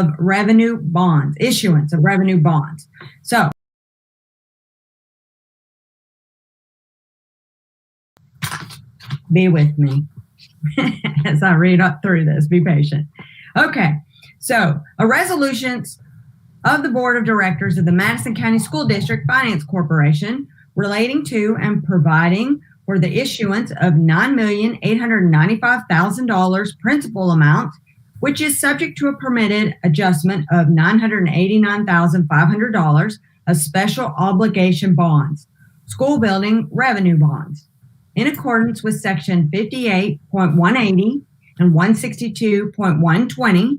of revenue bonds, issuance of revenue bonds. So, be with me as I read up through this. Be patient. Okay, so a resolution of the Board of Directors of the Madison County School District Finance Corporation relating to and providing for the issuance of $9,895,000 principal amount, which is subject to a permitted adjustment of $989,500 of special obligation bonds, school building revenue bonds, in accordance with Section 58.180 and 162.120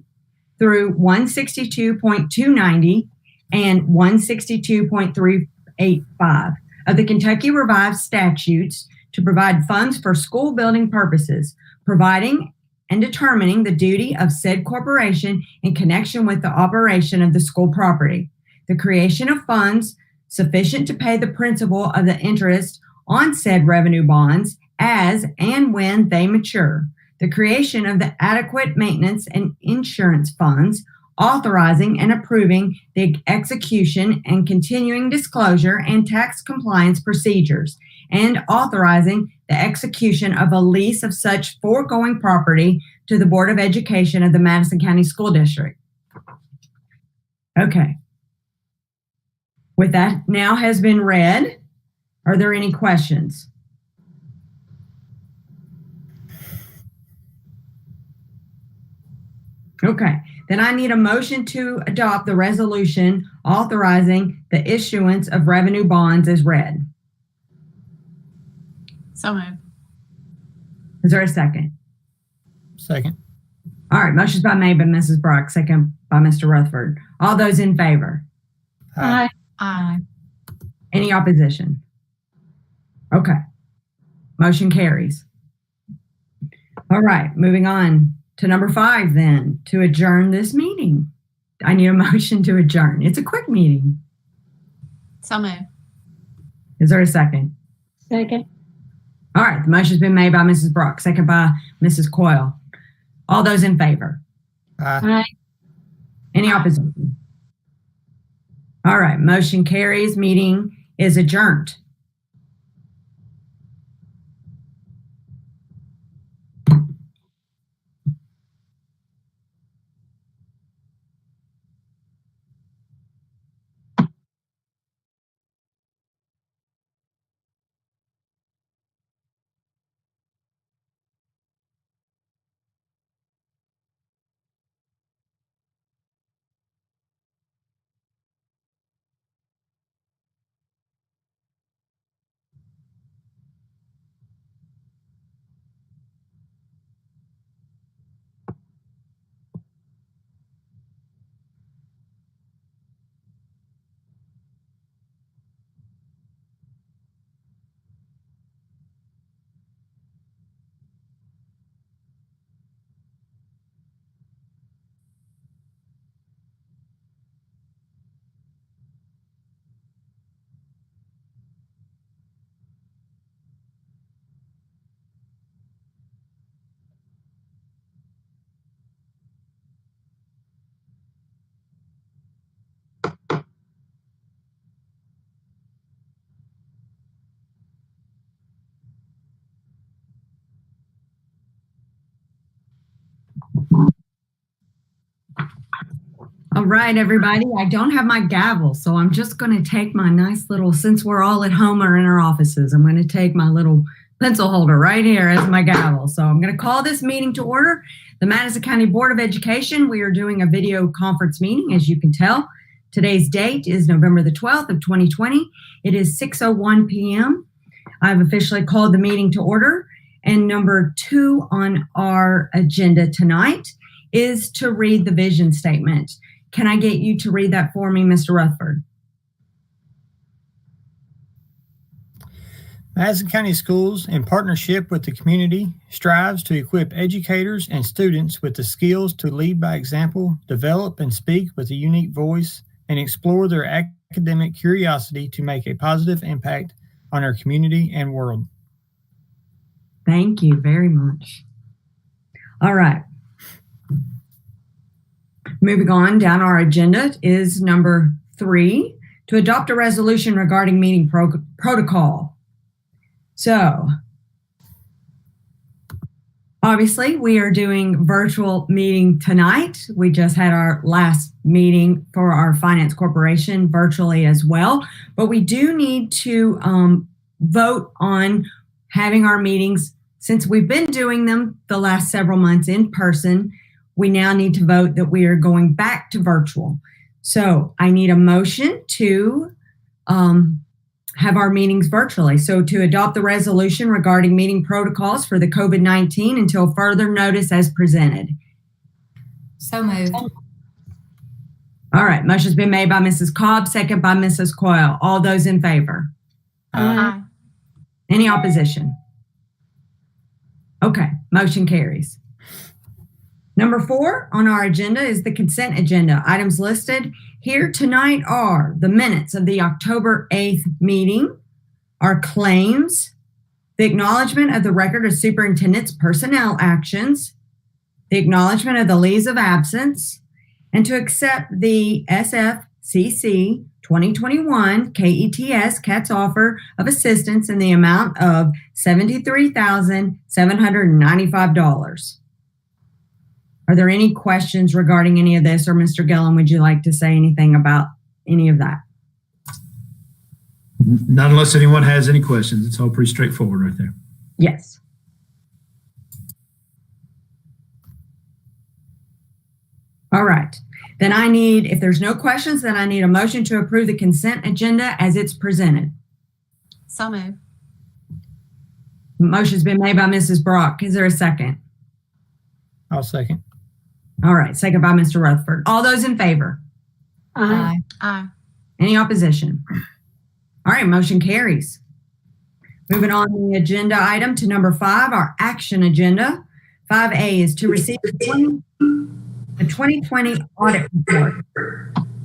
through 162.290 and 162.385 of the Kentucky Revised Statutes to provide funds for school building purposes, providing and determining the duty of said corporation in connection with the operation of the school property, the creation of funds sufficient to pay the principal of the interest on said revenue bonds as and when they mature, the creation of the adequate maintenance and insurance funds, authorizing and approving the execution and continuing disclosure and tax compliance procedures, and authorizing the execution of a lease of such foregoing property to the Board of Education of the Madison County School District. Okay. With that now has been read, are there any questions? Okay, then I need a motion to adopt the resolution authorizing the issuance of revenue bonds as read. So moved. Is there a second? Second. All right, motion's been made by Mrs. Brock, second by Mr. Rutherford. All those in favor? Aye. Aye. Any opposition? Okay, motion carries. All right, moving on to number 5 then, to adjourn this meeting. I need a motion to adjourn. It's a quick meeting. So moved. Is there a second? Second. All right, the motion's been made by Mrs. Brock, second by Mrs. Coyle. All those in favor? Aye. Aye. Any opposition? All right, motion carries. Meeting is adjourned. All right, everybody, I don't have my gavel, so I'm just going to take my nice little, since we're all at home or in our offices, I'm going to take my little pencil holder right here as my gavel. So I'm going to call this meeting to order. The Madison County Board of Education, we are doing a video conference meeting, as you can tell. Today's date is November the 12th of 2020. It is 6:01 p.m. I've officially called the meeting to order. And number 2 on our agenda tonight is to read the vision statement. Can I get you to read that for me, Mr. Rutherford? Madison County Schools, in partnership with the community, strives to equip educators and students with the skills to lead by example, develop and speak with a unique voice, and explore their academic curiosity to make a positive impact on our community and world. Thank you very much. All right. Moving on down our agenda is number 3, to adopt a resolution regarding meeting protocol. So, obviously, we are doing virtual meeting tonight. We just had our last meeting for our finance corporation virtually as well, but we do need to vote on having our meetings. Since we've been doing them the last several months in person, we now need to vote that we are going back to virtual. So I need a motion to have our meetings virtually. So to adopt the resolution regarding meeting protocols for the COVID-19 until further notice as presented. So moved. All right, motion's been made by Mrs. Cobb, second by Mrs. Coyle. All those in favor? Aye. Any opposition? Okay, motion carries. Number 4 on our agenda is the consent agenda. Items listed here tonight are the minutes of the October 8th meeting, our claims, the acknowledgement of the record of superintendent's personnel actions, the acknowledgement of the leaves of absence, and to accept the SFCC 2021 KETS CATS offer of assistance in the amount of $73,795. Are there any questions regarding any of this? Or Mr. Gillum, would you like to say anything about any of that? Not unless anyone has any questions. It's all pretty straightforward right there. Yes. All right. Then I need, if there's no questions, then I need a motion to approve the consent agenda as it's presented. So moved. Motion's been made by Mrs. Brock. Is there a second? I'll second. All right, second by Mr. Rutherford. All those in favor? Aye. Aye. Any opposition? All right, motion carries. Moving on the agenda item to number 5, our action agenda. 5A is to receive the 2020 audit report.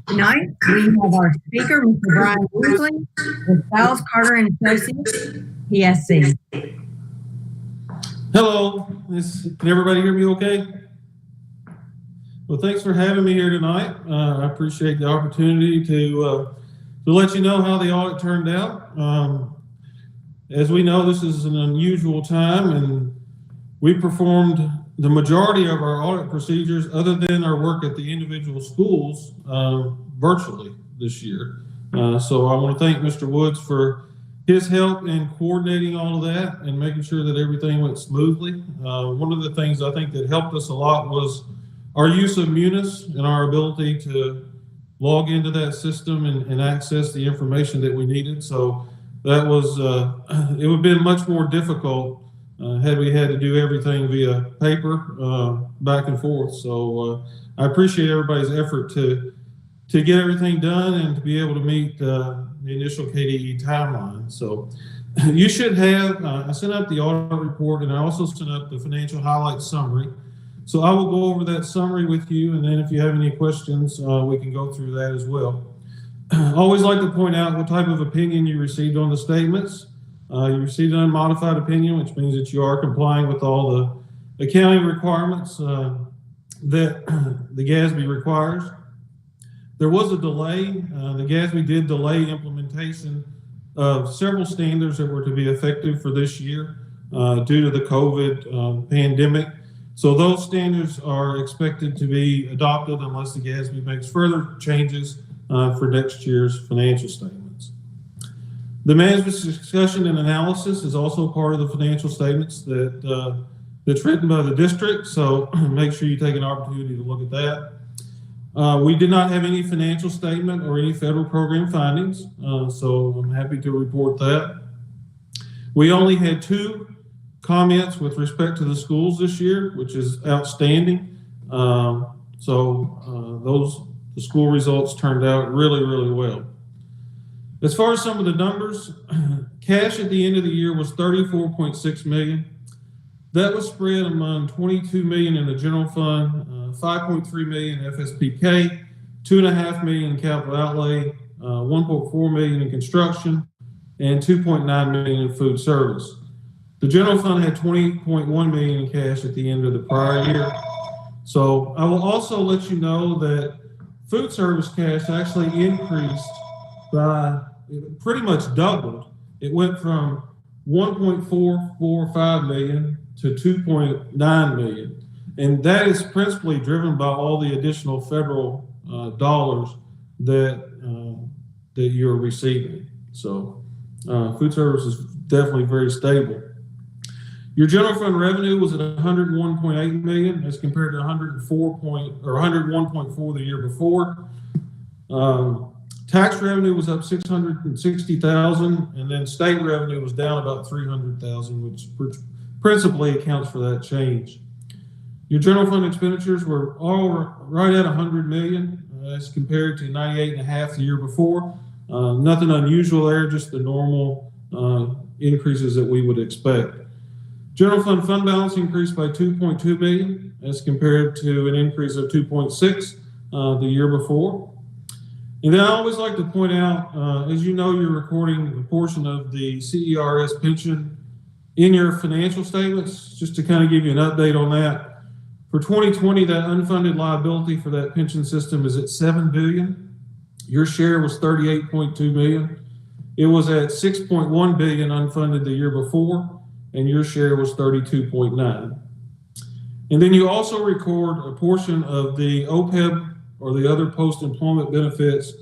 Tonight, we have our speaker, Mr. Brian Woosley, with Giles Carter and Associates, PSC. Hello, can everybody hear me okay? Well, thanks for having me here tonight. I appreciate the opportunity to let you know how the audit turned out. As we know, this is an unusual time, and we performed the majority of our audit procedures, other than our work at the individual schools, virtually this year. So I want to thank Mr. Woods for his help in coordinating all of that and making sure that everything went smoothly. One of the things I think that helped us a lot was our use of Munis and our ability to log into that system and access the information that we needed. So that was, it would have been much more difficult had we had to do everything via paper back and forth. So I appreciate everybody's effort to get everything done and to be able to meet the initial KDE timeline. So you should have, I sent out the audit report, and I also sent out the financial highlights summary. So I will go over that summary with you, and then if you have any questions, we can go through that as well. I always like to point out what type of opinion you received on the statements. You received an unmodified opinion, which means that you are complying with all the accounting requirements that the GASB requires. There was a delay. The GASB did delay implementation of several standards that were to be effective for this year due to the COVID pandemic. So those standards are expected to be adopted unless the GASB makes further changes for next year's financial statements. The management discussion and analysis is also part of the financial statements that's written by the district. So make sure you take an opportunity to look at that. We did not have any financial statement or any federal program findings, so I'm happy to report that. We only had 2 comments with respect to the schools this year, which is outstanding. The school results turned out really, really well. As far as some of the numbers, cash at the end of the year was $34.6 million. That was spread among $22 million in the general fund, $5.3 million FSPK, $2.5 million in capital outlay, $1.4 million in construction, and $2.9 million in food service. The general fund had $20.1 million in cash at the end of the prior year. So I will also let you know that food service cash actually increased by pretty much doubled. It went from 1.445 million to 2.9 million. And that is principally driven by all the additional federal dollars that you're receiving. So food service is definitely very stable. Your general fund revenue was at 101.8 million as compared to 101.4 the year before. Tax revenue was up 660,000, and then state revenue was down about 300,000, which principally accounts for that change. Your general fund expenditures were all right at 100 million as compared to 98.5 the year before. Nothing unusual there, just the normal increases that we would expect. General fund balance increased by 2.2 million as compared to an increase of 2.6 the year before. And then I always like to point out, as you know, you're recording a portion of the CERS pension in your financial statements. Just to kind of give you an update on that. For 2020, that unfunded liability for that pension system is at $7 billion. Your share was $38.2 million. It was at $6.1 billion unfunded the year before, and your share was 32.9. And then you also record a portion of the OPEB or the other post-employment benefits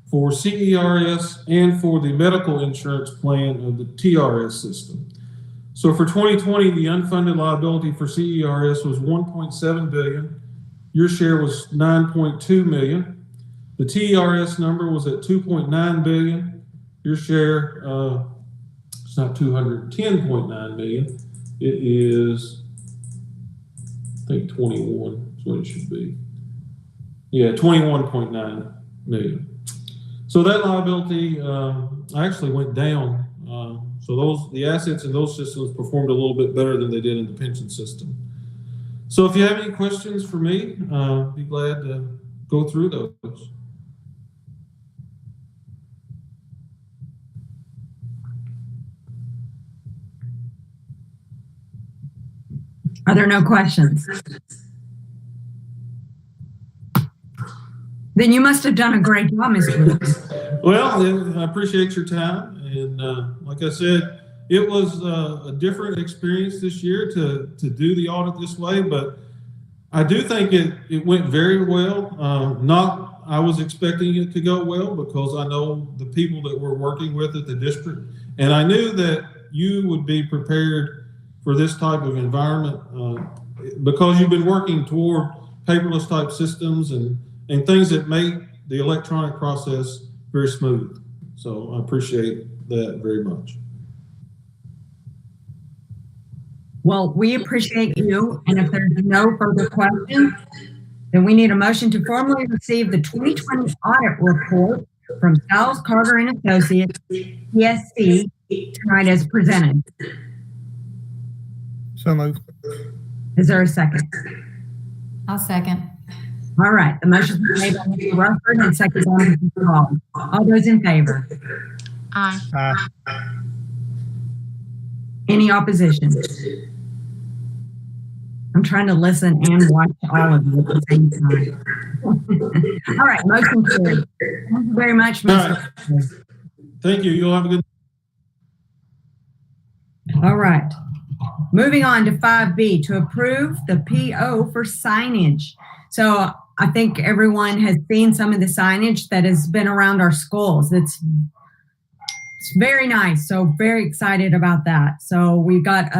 for CERS and for the medical insurance plan of the TRS system. So for 2020, the unfunded liability for CERS was 1.7 billion. Your share was 9.2 million. The TRS number was at 2.9 billion. Your share, it's not 210.9 million. It is, I think 21 is what it should be. Yeah, 21.9 million. So that liability actually went down. So the assets in those systems performed a little bit better than they did in the pension system. So if you have any questions for me, be glad to go through those. Are there no questions? Then you must have done a great job, Mr. Lewis. Well, I appreciate your time. And like I said, it was a different experience this year to do the audit this way, but I do think it went very well. I was expecting it to go well because I know the people that we're working with at the district, and I knew that you would be prepared for this type of environment because you've been working toward paperless type systems and things that make the electronic process very smooth. So I appreciate that very much. Well, we appreciate you. And if there's no further questions, then we need a motion to formally receive the 2020 audit report from Styles, Carter and Associates, PSC, tonight as presented. So moved. Is there a second? I'll second. All right. The motion is made by Mr. Rutherford and seconded by Mr. Hall. All those in favor? Aye. Aye. Any opposition? I'm trying to listen and watch all of you at the same time. All right, motion carried. Thank you very much, Mr. Right. Thank you. You'll have a good. All right. Moving on to 5B, to approve the PO for signage. So I think everyone has seen some of the signage that has been around our schools. It's very nice. So very excited about that. So we got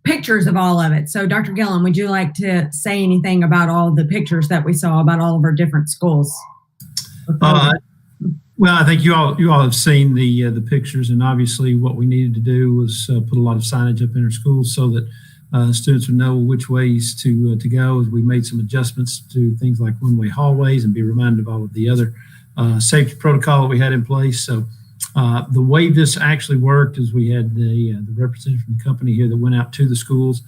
pictures of all of it. So Dr. Gillum, would you like to say anything about all the pictures that we saw about all of our different schools? Well, I think you all have seen the pictures, and obviously what we needed to do was put a lot of signage up in our schools so that students would know which ways to go. As we made some adjustments to things like one-way hallways and be reminded of all of the other safety protocol that we had in place. So the way this actually worked is we had the representative from the company here that went out to the schools.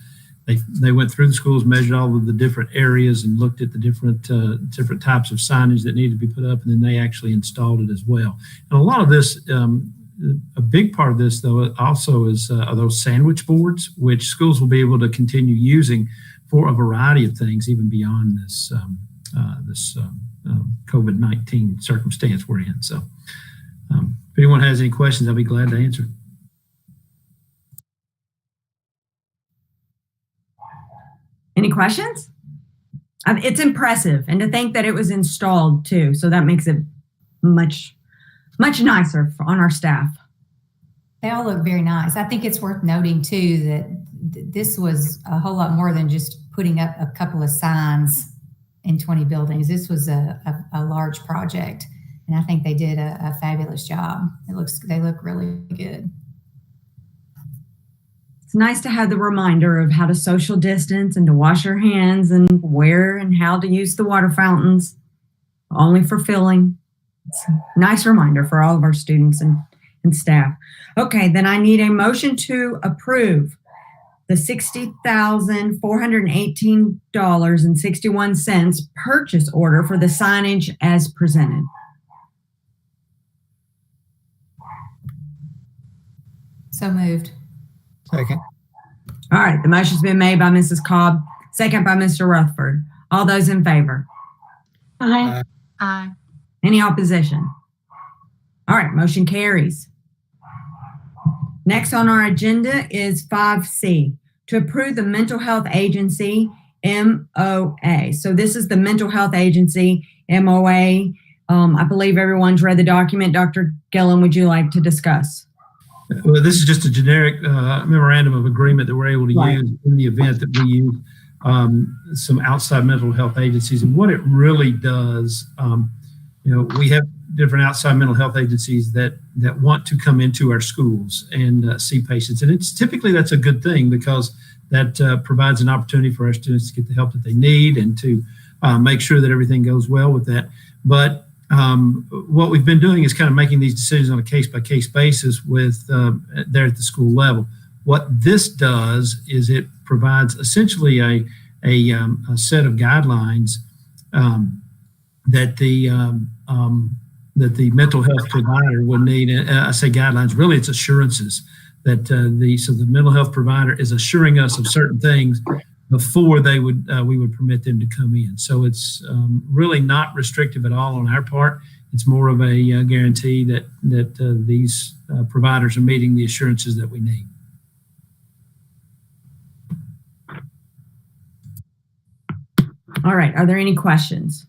They went through the schools, measured all of the different areas, and looked at the different types of signage that needed to be put up, and then they actually installed it as well. And a lot of this, a big part of this, though, also is are those sandwich boards, which schools will be able to continue using for a variety of things, even beyond this COVID-19 circumstance we're in. So if anyone has any questions, I'll be glad to answer. Any questions? It's impressive, and to think that it was installed too, so that makes it much nicer on our staff. They all look very nice. I think it's worth noting too that this was a whole lot more than just putting up a couple of signs in 20 buildings. This was a large project, and I think they did a fabulous job. They look really good. It's nice to have the reminder of how to social distance and to wash your hands and where and how to use the water fountains, only for filling. It's a nice reminder for all of our students and staff. Okay, then I need a motion to approve the $60,418.61 purchase order for the signage as presented. So moved. Second. All right, the motion's been made by Mrs. Cobb, second by Mr. Rutherford. All those in favor? Aye. Aye. Any opposition? All right, motion carries. Next on our agenda is 5C, to approve the Mental Health Agency MOA. So this is the Mental Health Agency MOA. I believe everyone's read the document. Dr. Gillum, would you like to discuss? Well, this is just a generic memorandum of agreement that we're able to use in the event that we use some outside mental health agencies. And what it really does, we have different outside mental health agencies that want to come into our schools and see patients. And that's a good thing, because that provides an opportunity for our students to get the help that they need and to make sure that everything goes well with that. But what we've been doing is kind of making these decisions on a case-by-case basis with there at the school level. What this does is it provides essentially a set of guidelines that the mental health provider would need. I say guidelines, really it's assurances that the mental health provider is assuring us of certain things before we would permit them to come in. So it's really not restrictive at all on our part. It's more of a guarantee that these providers are meeting the assurances that we need. All right, are there any questions?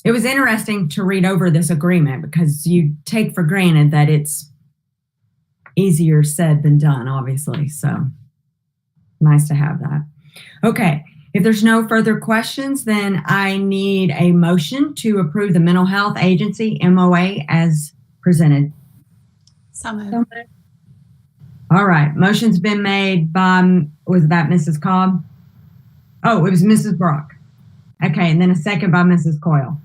It was interesting to read over this agreement because you take for granted that it's easier said than done, obviously. So nice to have that. Okay, if there's no further questions, then I need a motion to approve the Mental Health Agency MOA as presented. So moved. All right, motion's been made by, was that Mrs. Cobb? Oh, it was Mrs. Brock. Okay, and then a second by Mrs. Coyle.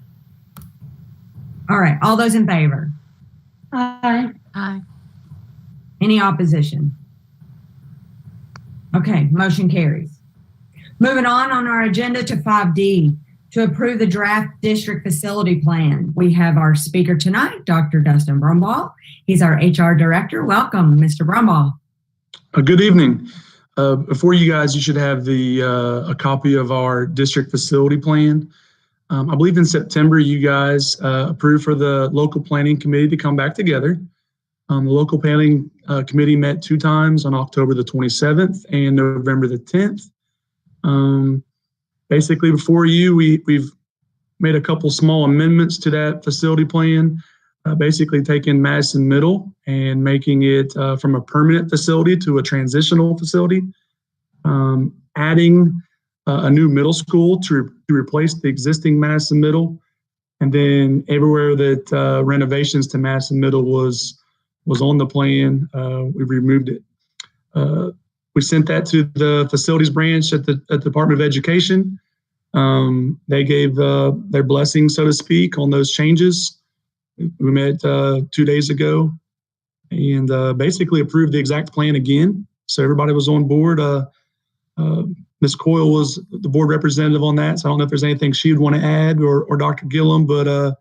All right, all those in favor? Aye. Aye. Any opposition? Okay, motion carries. Moving on our agenda to 5D, to approve the draft district facility plan. We have our speaker tonight, Dr. Dustin Brumbaugh. He's our HR director. Welcome, Mr. Brumbaugh. Good evening. Before you guys, you should have a copy of our district facility plan. I believe in September, you guys approved for the local planning committee to come back together. The local planning committee met 2 times on October the 27th and November the 10th. Basically, before you, we've made a couple small amendments to that facility plan, basically taking Madison Middle and making it from a permanent facility to a transitional facility, adding a new middle school to replace the existing Madison Middle, and then everywhere that renovations to Madison Middle was on the plan, we removed it. We sent that to the facilities branch at the Department of Education. They gave their blessing, so to speak, on those changes. We met 2 days ago and basically approved the exact plan again. So everybody was on board. Ms. Coyle was the board representative on that. So I don't know if there's anything she would want to add or Dr. Gillum, but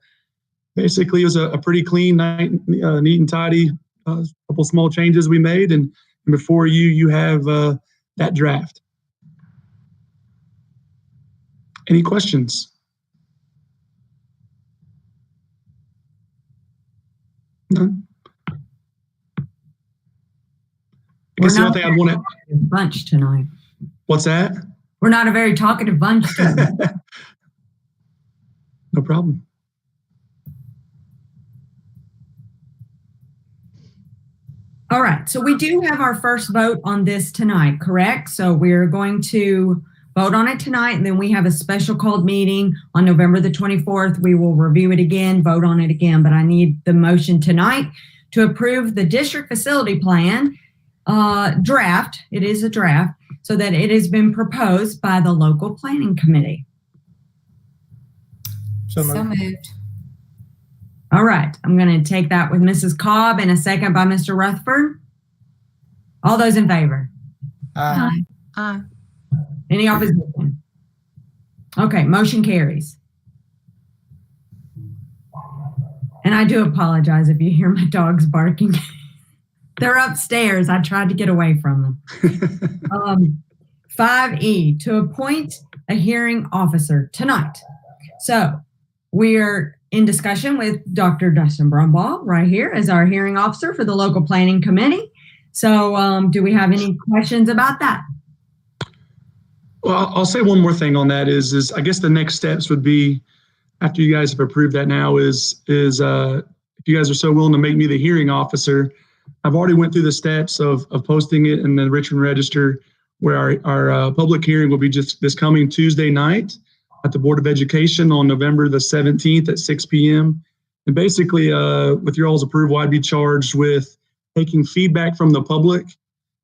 basically it was a pretty clean, neat and tidy, couple small changes we made. And before you have that draft. Any questions? None? I guess the only thing I'd want to... Bunch tonight. What's that? We're not a very talkative bunch tonight. No problem. All right, so we do have our first vote on this tonight, correct? So we're going to vote on it tonight, and then we have a special called meeting on November the 24th. We will review it again, vote on it again, but I need the motion tonight to approve the district facility plan draft. It is a draft, so that it has been proposed by the local planning committee. So moved. All right, I'm going to take that with Mrs. Cobb and a second by Mr. Rutherford. All those in favor? Aye. Aye. Any opposition? Okay, motion carries. And I do apologize if you hear my dogs barking. They're upstairs. I tried to get away from them. 5E, to appoint a hearing officer tonight. So we're in discussion with Dr. Dustin Brumbaugh right here as our hearing officer for the local planning committee. So do we have any questions about that? Well, I'll say one more thing on that is I guess the next steps would be, after you guys have approved that now, is if you guys are so willing to make me the hearing officer. I've already went through the steps of posting it in the Richmond Register, where our public hearing will be just this coming Tuesday night at the Board of Education on November the 17th at 6 p.m. And basically, with your all's approval, I'd be charged with taking feedback from the public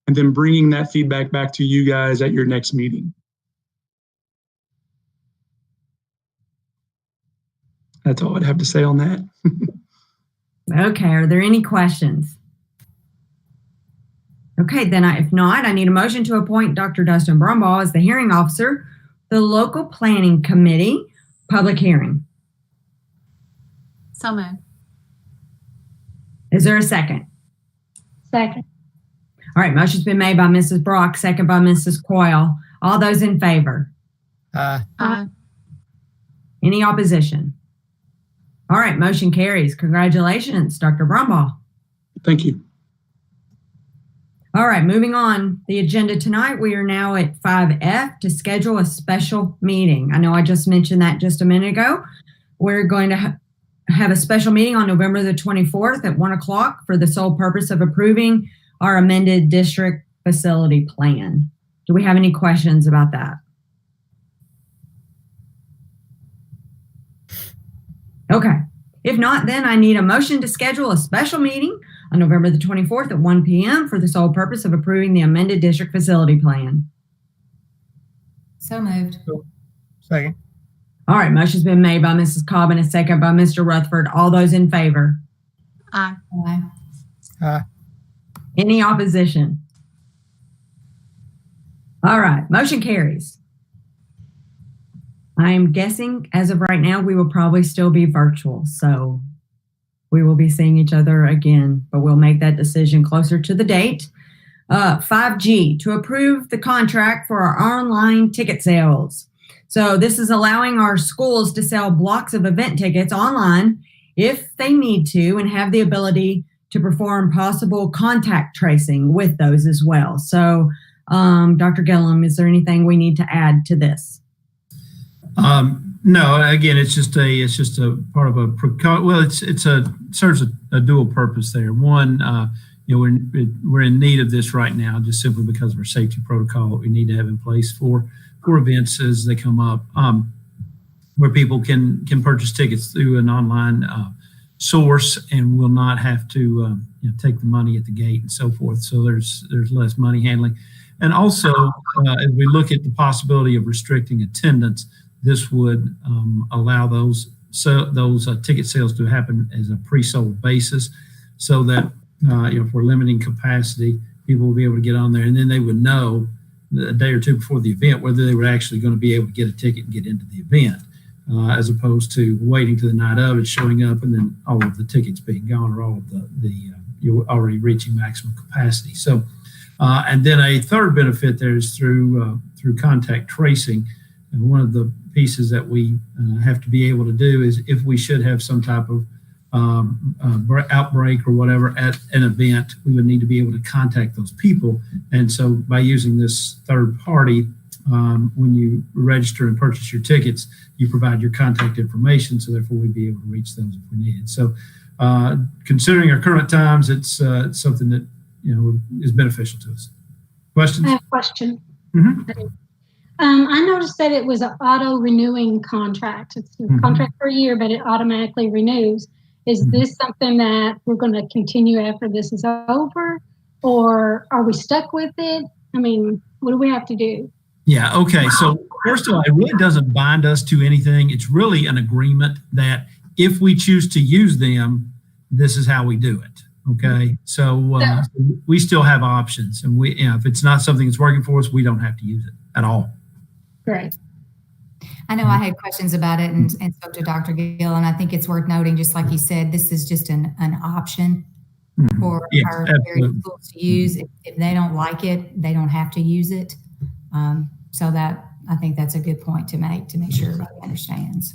and then bringing that feedback back to you guys at your next meeting. That's all I'd have to say on that. Okay, are there any questions? Okay, then if not, I need a motion to appoint Dr. Dustin Brumbaugh as the hearing officer, the local planning committee public hearing. So moved. Is there a second? Second. All right, motion's been made by Mrs. Brock, second by Mrs. Coyle. All those in favor? Aye. Aye. Any opposition? All right, motion carries. Congratulations, Dr. Brumbaugh. Thank you. All right, moving on. The agenda tonight, we are now at 5F to schedule a special meeting. I know I just mentioned that just a minute ago. We're going to have a special meeting on November the 24th at 1 o'clock for the sole purpose of approving our amended district facility plan. Do we have any questions about that? Okay. If not, then I need a motion to schedule a special meeting on November the 24th at 1 p.m. for the sole purpose of approving the amended district facility plan. So moved. Second. All right, motion's been made by Mrs. Cobb and a second by Mr. Rutherford. All those in favor? Aye. Aye. Aye. Any opposition? All right, motion carries. I'm guessing as of right now, we will probably still be virtual. So we will be seeing each other again, but we'll make that decision closer to the date. 5G, to approve the contract for our online ticket sales. So this is allowing our schools to sell blocks of event tickets online if they need to and have the ability to perform possible contact tracing with those as well. So Dr. Gillum, is there anything we need to add to this? No, again, it's just a part of a serves a dual purpose there. One, we're in need of this right now, just simply because of our safety protocol that we need to have in place for events as they come up, where people can purchase tickets through an online source and will not have to take the money at the gate and so forth. So there's less money handling, and also as we look at the possibility of restricting attendance, this would allow those ticket sales to happen as a pre-sold basis, so that if we're limiting capacity, people will be able to get on there, and then they would know a day or two before the event whether they were actually going to be able to get a ticket and get into the event, as opposed to waiting to the night of and showing up and then all of the tickets being gone, or all of you're already reaching maximum capacity. So, and then a third benefit there is through contact tracing. And one of the pieces that we have to be able to do is if we should have some type of outbreak or whatever at an event, we would need to be able to contact those people. And so by using this third party, when you register and purchase your tickets, you provide your contact information, so therefore we'd be able to reach those if we needed. So considering our current times, it's something that is beneficial to us. Questions? I have a question. Mm-hmm. I noticed that it was an auto-renewing contract. It's a contract for a year, but it automatically renews. Is this something that we're going to continue after this is over, or are we stuck with it? I mean, what do we have to do? Yeah, okay. So first of all, it really doesn't bind us to anything. It's really an agreement that if we choose to use them, this is how we do it. Okay. So we still have options, and if it's not something that's working for us, we don't have to use it at all. Great. I know I had questions about it and spoke to Dr. Gill, and I think it's worth noting, just like you said, this is just an option for our various schools to use. If they don't like it, they don't have to use it. So that, I think that's a good point to make sure everybody understands.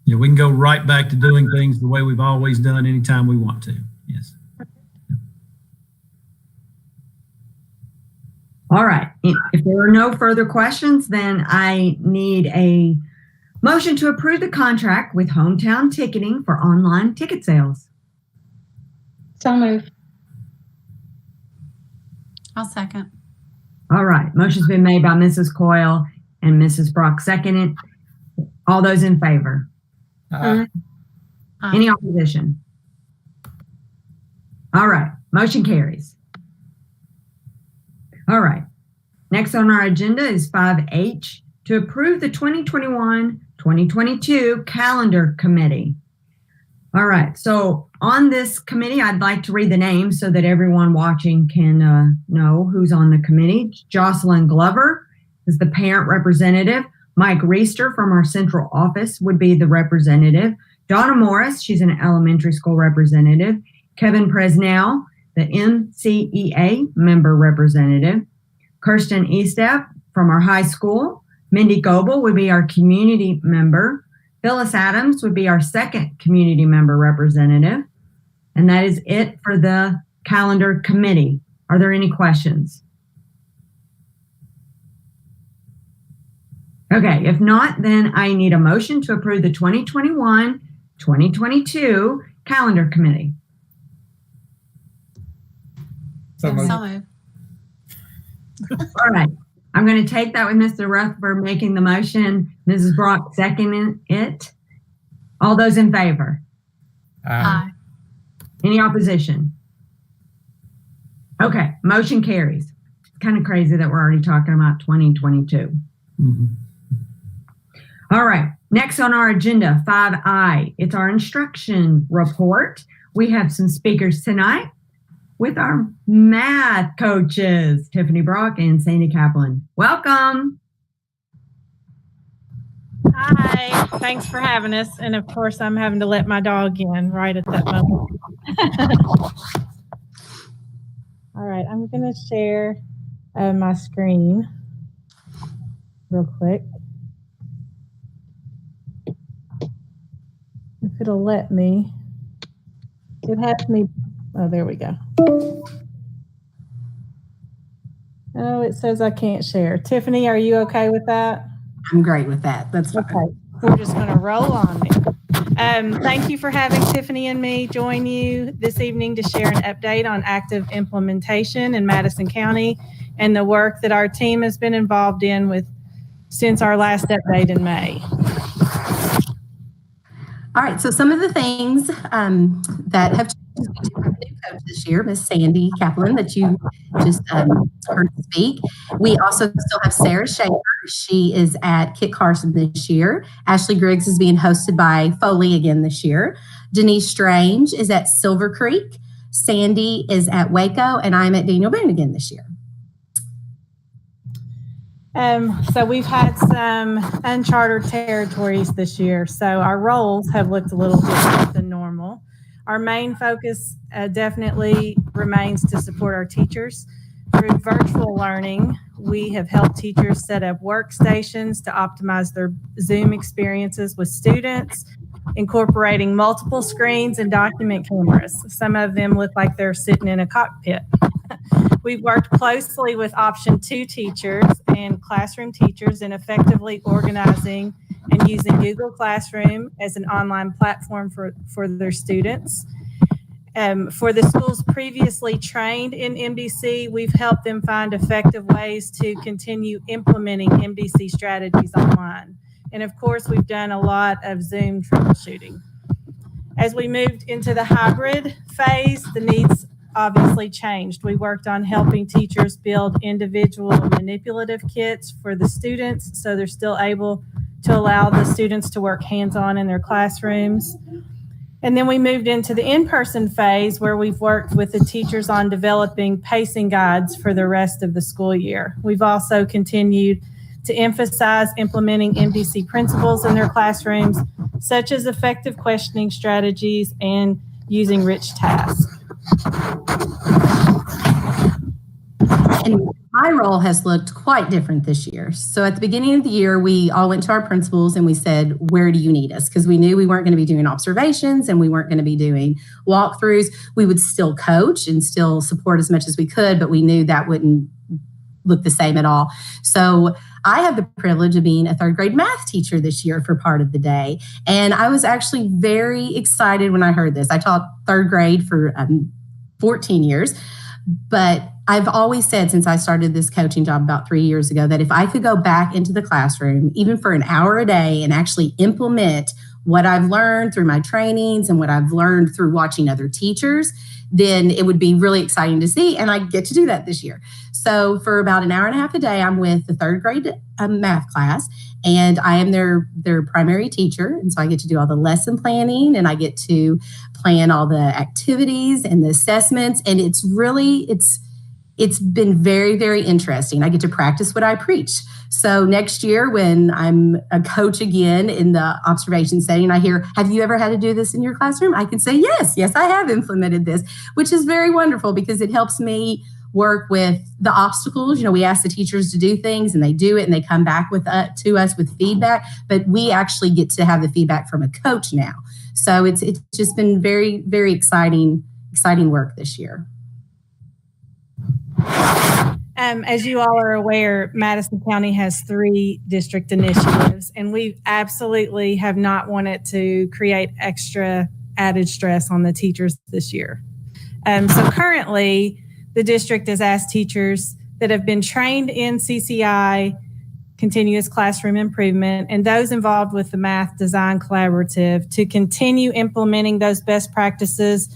Yeah, we can go right back to doing things the way we've always done anytime we want to. Yes. All right. If there are no further questions, then I need a motion to approve the contract with Hometown Ticketing for online ticket sales. So moved. I'll second. All right. Motion's been made by Mrs. Coyle and Mrs. Brock seconded. All those in favor? Any opposition? All right. Motion carries. All right. Next on our agenda is 5H, to approve the 2021-2022 calendar committee. All right. So on this committee, I'd like to read the names so that everyone watching can know who's on the committee. Jocelyn Glover is the parent representative. Mike Reister from our central office would be the representative. Donna Morris, she's an elementary school representative. Kevin Presnell, the NCEA member representative. Kirsten Estep from our high school. Mindy Goebel would be our community member. Phyllis Adams would be our second community member representative. And that is it for the calendar committee. Are there any questions? Okay, if not, then I need a motion to approve the 2021-2022 calendar committee. So moved. All right. I'm going to take that with Mr. Rutherford making the motion. Mrs. Brock seconding it. All those in favor? Aye. Any opposition? Okay. Motion carries. It's kind of crazy that we're already talking about 2022. All right. Next on our agenda, 5I. It's our instruction report. We have some speakers tonight with our math coaches, Tiffany Brock and Sandy Kaplan. Welcome. Hi, thanks for having us. And of course, I'm having to let my dog in right at that moment. All right, I'm going to share my screen real quick. If it'll let me. It has me. Oh, there we go. Oh, it says I can't share. Tiffany, are you okay with that? I'm great with that. That's fine. Okay. We're just going to roll on then. Thank you for having Tiffany and me join you this evening to share an update on active implementation in Madison County and the work that our team has been involved in since our last update in May. All right. So some of the things that have changed, we do have a new coach this year, Miss Sandy Kaplan, that you just heard speak. We also still have Sarah Schaefer. She is at Kit Carson this year. Ashley Griggs is being hosted by Foley again this year. Denise Strange is at Silver Creek. Sandy is at Waco, and I'm at Daniel Boone again this year. So we've had some uncharted territories this year. So our roles have looked a little different than normal. Our main focus definitely remains to support our teachers. Through virtual learning, we have helped teachers set up workstations to optimize their Zoom experiences with students, incorporating multiple screens and document cameras. Some of them look like they're sitting in a cockpit. We've worked closely with Option 2 teachers and classroom teachers in effectively organizing and using Google Classroom as an online platform for their students. For the schools previously trained in MDC, we've helped them find effective ways to continue implementing MDC strategies online. And of course, we've done a lot of Zoom troubleshooting. As we moved into the hybrid phase, the needs obviously changed. We worked on helping teachers build individual manipulative kits for the students so they're still able to allow the students to work hands-on in their classrooms. And then we moved into the in-person phase where we've worked with the teachers on developing pacing guides for the rest of the school year. We've also continued to emphasize implementing MDC principles in their classrooms, such as effective questioning strategies and using rich tasks. And my role has looked quite different this year. So at the beginning of the year, we all went to our principals and we said, where do you need us? Because we knew we weren't going to be doing observations and we weren't going to be doing walkthroughs. We would still coach and still support as much as we could, but we knew that wouldn't look the same at all. So I had the privilege of being a third grade math teacher this year for part of the day. And I was actually very excited when I heard this. I taught third grade for 14 years, but I've always said since I started this coaching job about 3 years ago that if I could go back into the classroom, even for an hour a day, and actually implement what I've learned through my trainings and what I've learned through watching other teachers, then it would be really exciting to see. And I get to do that this year. So for about an hour and a half a day, I'm with the third grade math class, and I am their primary teacher. And so I get to do all the lesson planning, and I get to plan all the activities and the assessments. And it's been very, very interesting. I get to practice what I preach. So next year when I'm a coach again in the observation setting, I hear, have you ever had to do this in your classroom? I can say, yes, I have implemented this, which is very wonderful because it helps me work with the obstacles. You know, we ask the teachers to do things and they do it and they come back to us with feedback, but we actually get to have the feedback from a coach now. So it's just been very, very exciting work this year. As you all are aware, Madison County has 3 district initiatives, and we absolutely have not wanted to create extra added stress on the teachers this year. So currently, the district has asked teachers that have been trained in CCI, continuous classroom improvement, and those involved with the Math Design Collaborative to continue implementing those best practices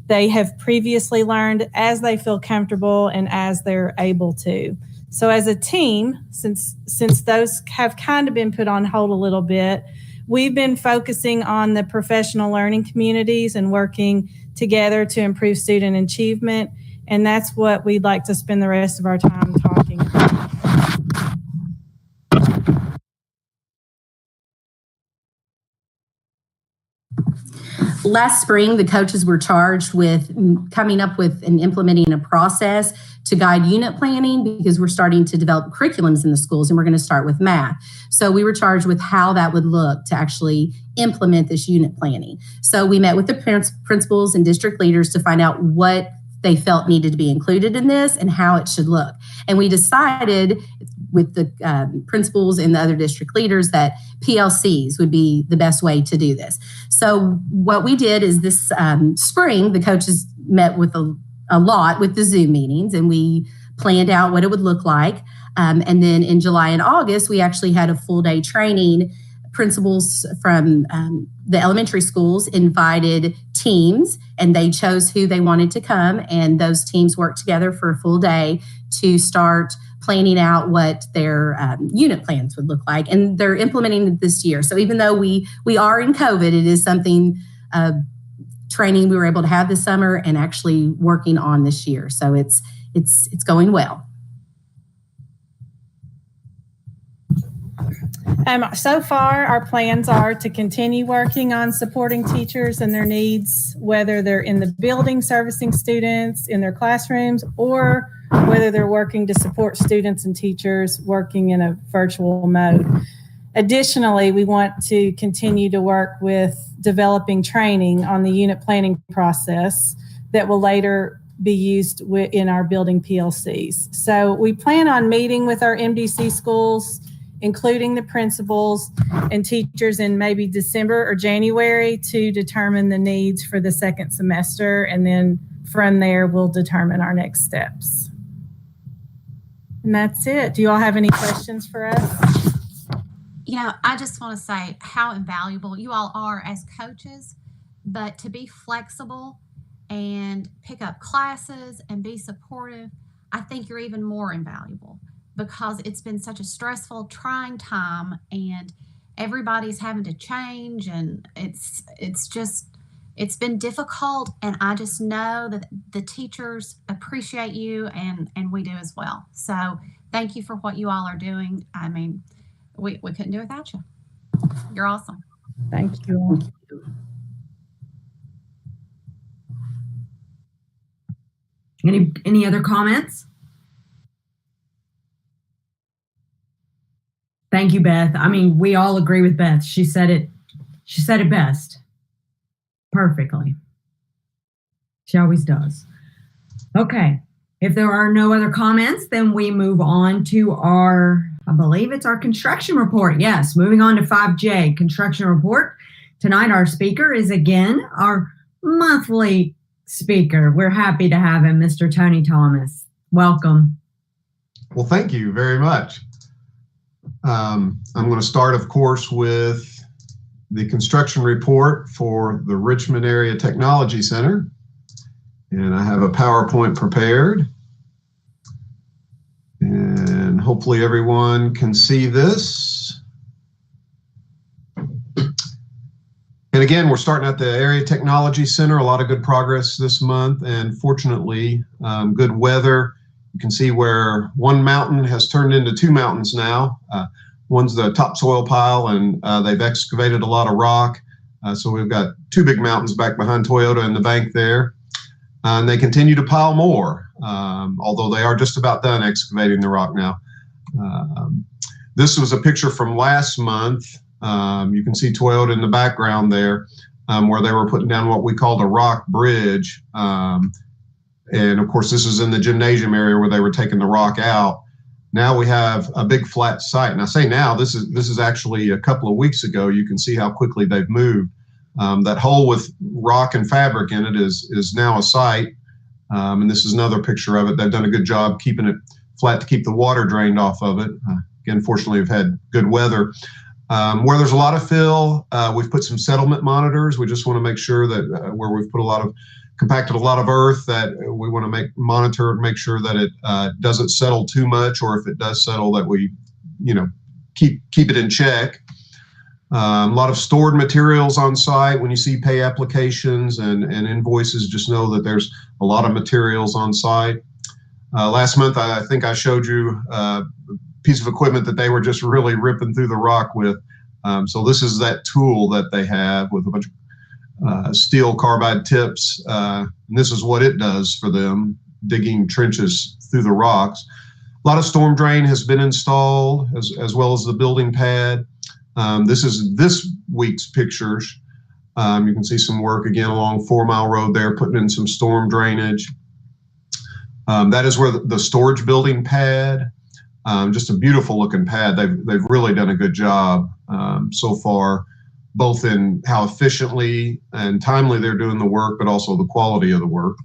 they have previously learned as they feel comfortable and as they're able to. So as a team, since those have kind of been put on hold a little bit, we've been focusing on the professional learning communities and working together to improve student achievement. And that's what we'd like to spend the rest of our time talking about. Last spring, the coaches were charged with coming up with and implementing a process to guide unit planning because we're starting to develop curriculums in the schools and we're going to start with math. So we were charged with how that would look to actually implement this unit planning. So we met with the principals and district leaders to find out what they felt needed to be included in this and how it should look. And we decided with the principals and the other district leaders that PLCs would be the best way to do this. So what we did is this spring, the coaches met with a lot with the Zoom meetings, and we planned out what it would look like. And then in July and August, we actually had a full day training. Principals from the elementary schools invited teams, and they chose who they wanted to come, and those teams worked together for a full day to start planning out what their unit plans would look like. And they're implementing it this year. So even though we are in COVID, it is something training we were able to have this summer and actually working on this year. So it's going well. So far, our plans are to continue working on supporting teachers and their needs, whether they're in the building servicing students in their classrooms or whether they're working to support students and teachers working in a virtual mode. Additionally, we want to continue to work with developing training on the unit planning process that will later be used in our building PLCs. So we plan on meeting with our MDC schools, including the principals and teachers in maybe December or January to determine the needs for the second semester. And then from there, we'll determine our next steps. And that's it. Do you all have any questions for us? You know, I just want to say how invaluable you all are as coaches, but to be flexible and pick up classes and be supportive, I think you're even more invaluable because it's been such a stressful, trying time and everybody's having to change and it's been difficult. And I just know that the teachers appreciate you and we do as well. So thank you for what you all are doing. I mean, we couldn't do it without you. You're awesome. Thank you. Any other comments? Thank you, Beth. I mean, we all agree with Beth. She said it best. Perfectly. She always does. Okay. If there are no other comments, then we move on to I believe it's our construction report. Yes, moving on to 5J, construction report. Tonight, our speaker is again our monthly speaker. We're happy to have him, Mr. Tony Thomas. Welcome. Well, thank you very much. I'm going to start, of course, with the construction report for the Richmond Area Technology Center. And I have a PowerPoint prepared. And hopefully everyone can see this. And again, we're starting at the Area Technology Center. A lot of good progress this month, and fortunately, good weather. You can see where one mountain has turned into two mountains now. One's the topsoil pile, and they've excavated a lot of rock. So we've got two big mountains back behind Toyota in the bank there. And they continue to pile more, although they are just about done excavating the rock now. This was a picture from last month. You can see Toyota in the background there, where they were putting down what we called a rock bridge. And of course, this is in the gymnasium area where they were taking the rock out. Now we have a big flat site. And I say now, this is actually a couple of weeks ago. You can see how quickly they've moved. That hole with rock and fabric in it is now a site. And this is another picture of it. They've done a good job keeping it flat to keep the water drained off of it. Again, fortunately, we've had good weather. Where there's a lot of fill, we've put some settlement monitors. We just want to make sure that where we've put compacted a lot of earth, that we want to monitor and make sure that it doesn't settle too much, or if it does settle, that we, keep it in check. A lot of stored materials on site. When you see pay applications and invoices, just know that there's a lot of materials on site. Last month, I think I showed you a piece of equipment that they were just really ripping through the rock with. So this is that tool that they have with a bunch of steel carbide tips. And this is what it does for them, digging trenches through the rocks. A lot of storm drain has been installed, as well as the building pad. This is this week's pictures. You can see some work again along 4 Mile Road there, putting in some storm drainage. That is where the storage building pad, just a beautiful looking pad. They've really done a good job so far, both in how efficiently and timely they're doing the work, but also the quality of the work.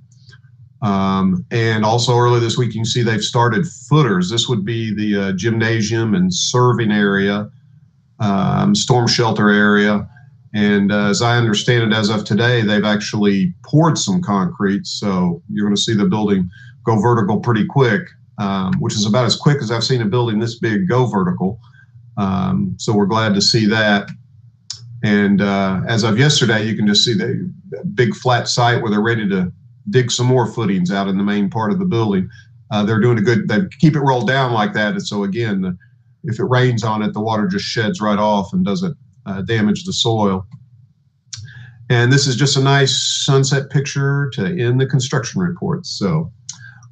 And also early this week, you can see they've started footers. This would be the gymnasium and serving area, storm shelter area. And as I understand it, as of today, they've actually poured some concrete. So you're going to see the building go vertical pretty quick, which is about as quick as I've seen a building this big go vertical. So we're glad to see that. And as of yesterday, you can just see the big flat site where they're ready to dig some more footings out in the main part of the building. They're doing they keep it rolled down like that. And so again, if it rains on it, the water just sheds right off and doesn't damage the soil. And this is just a nice sunset picture to end the construction report. So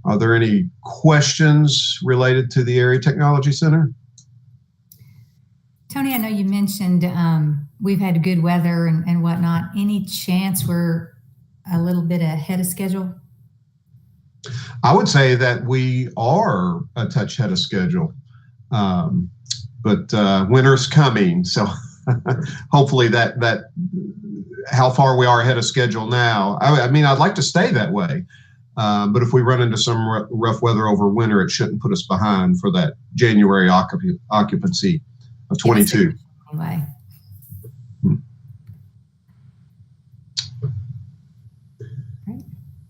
Are there any questions related to the Area Technology Center? Tony, I know you mentioned we've had good weather and whatnot. Any chance we're a little bit ahead of schedule? I would say that we are a touch ahead of schedule, but winter's coming, so hopefully that how far we are ahead of schedule now. I mean, I'd like to stay that way, but if we run into some rough weather over winter, it shouldn't put us behind for that January occupancy of 22. Anyway.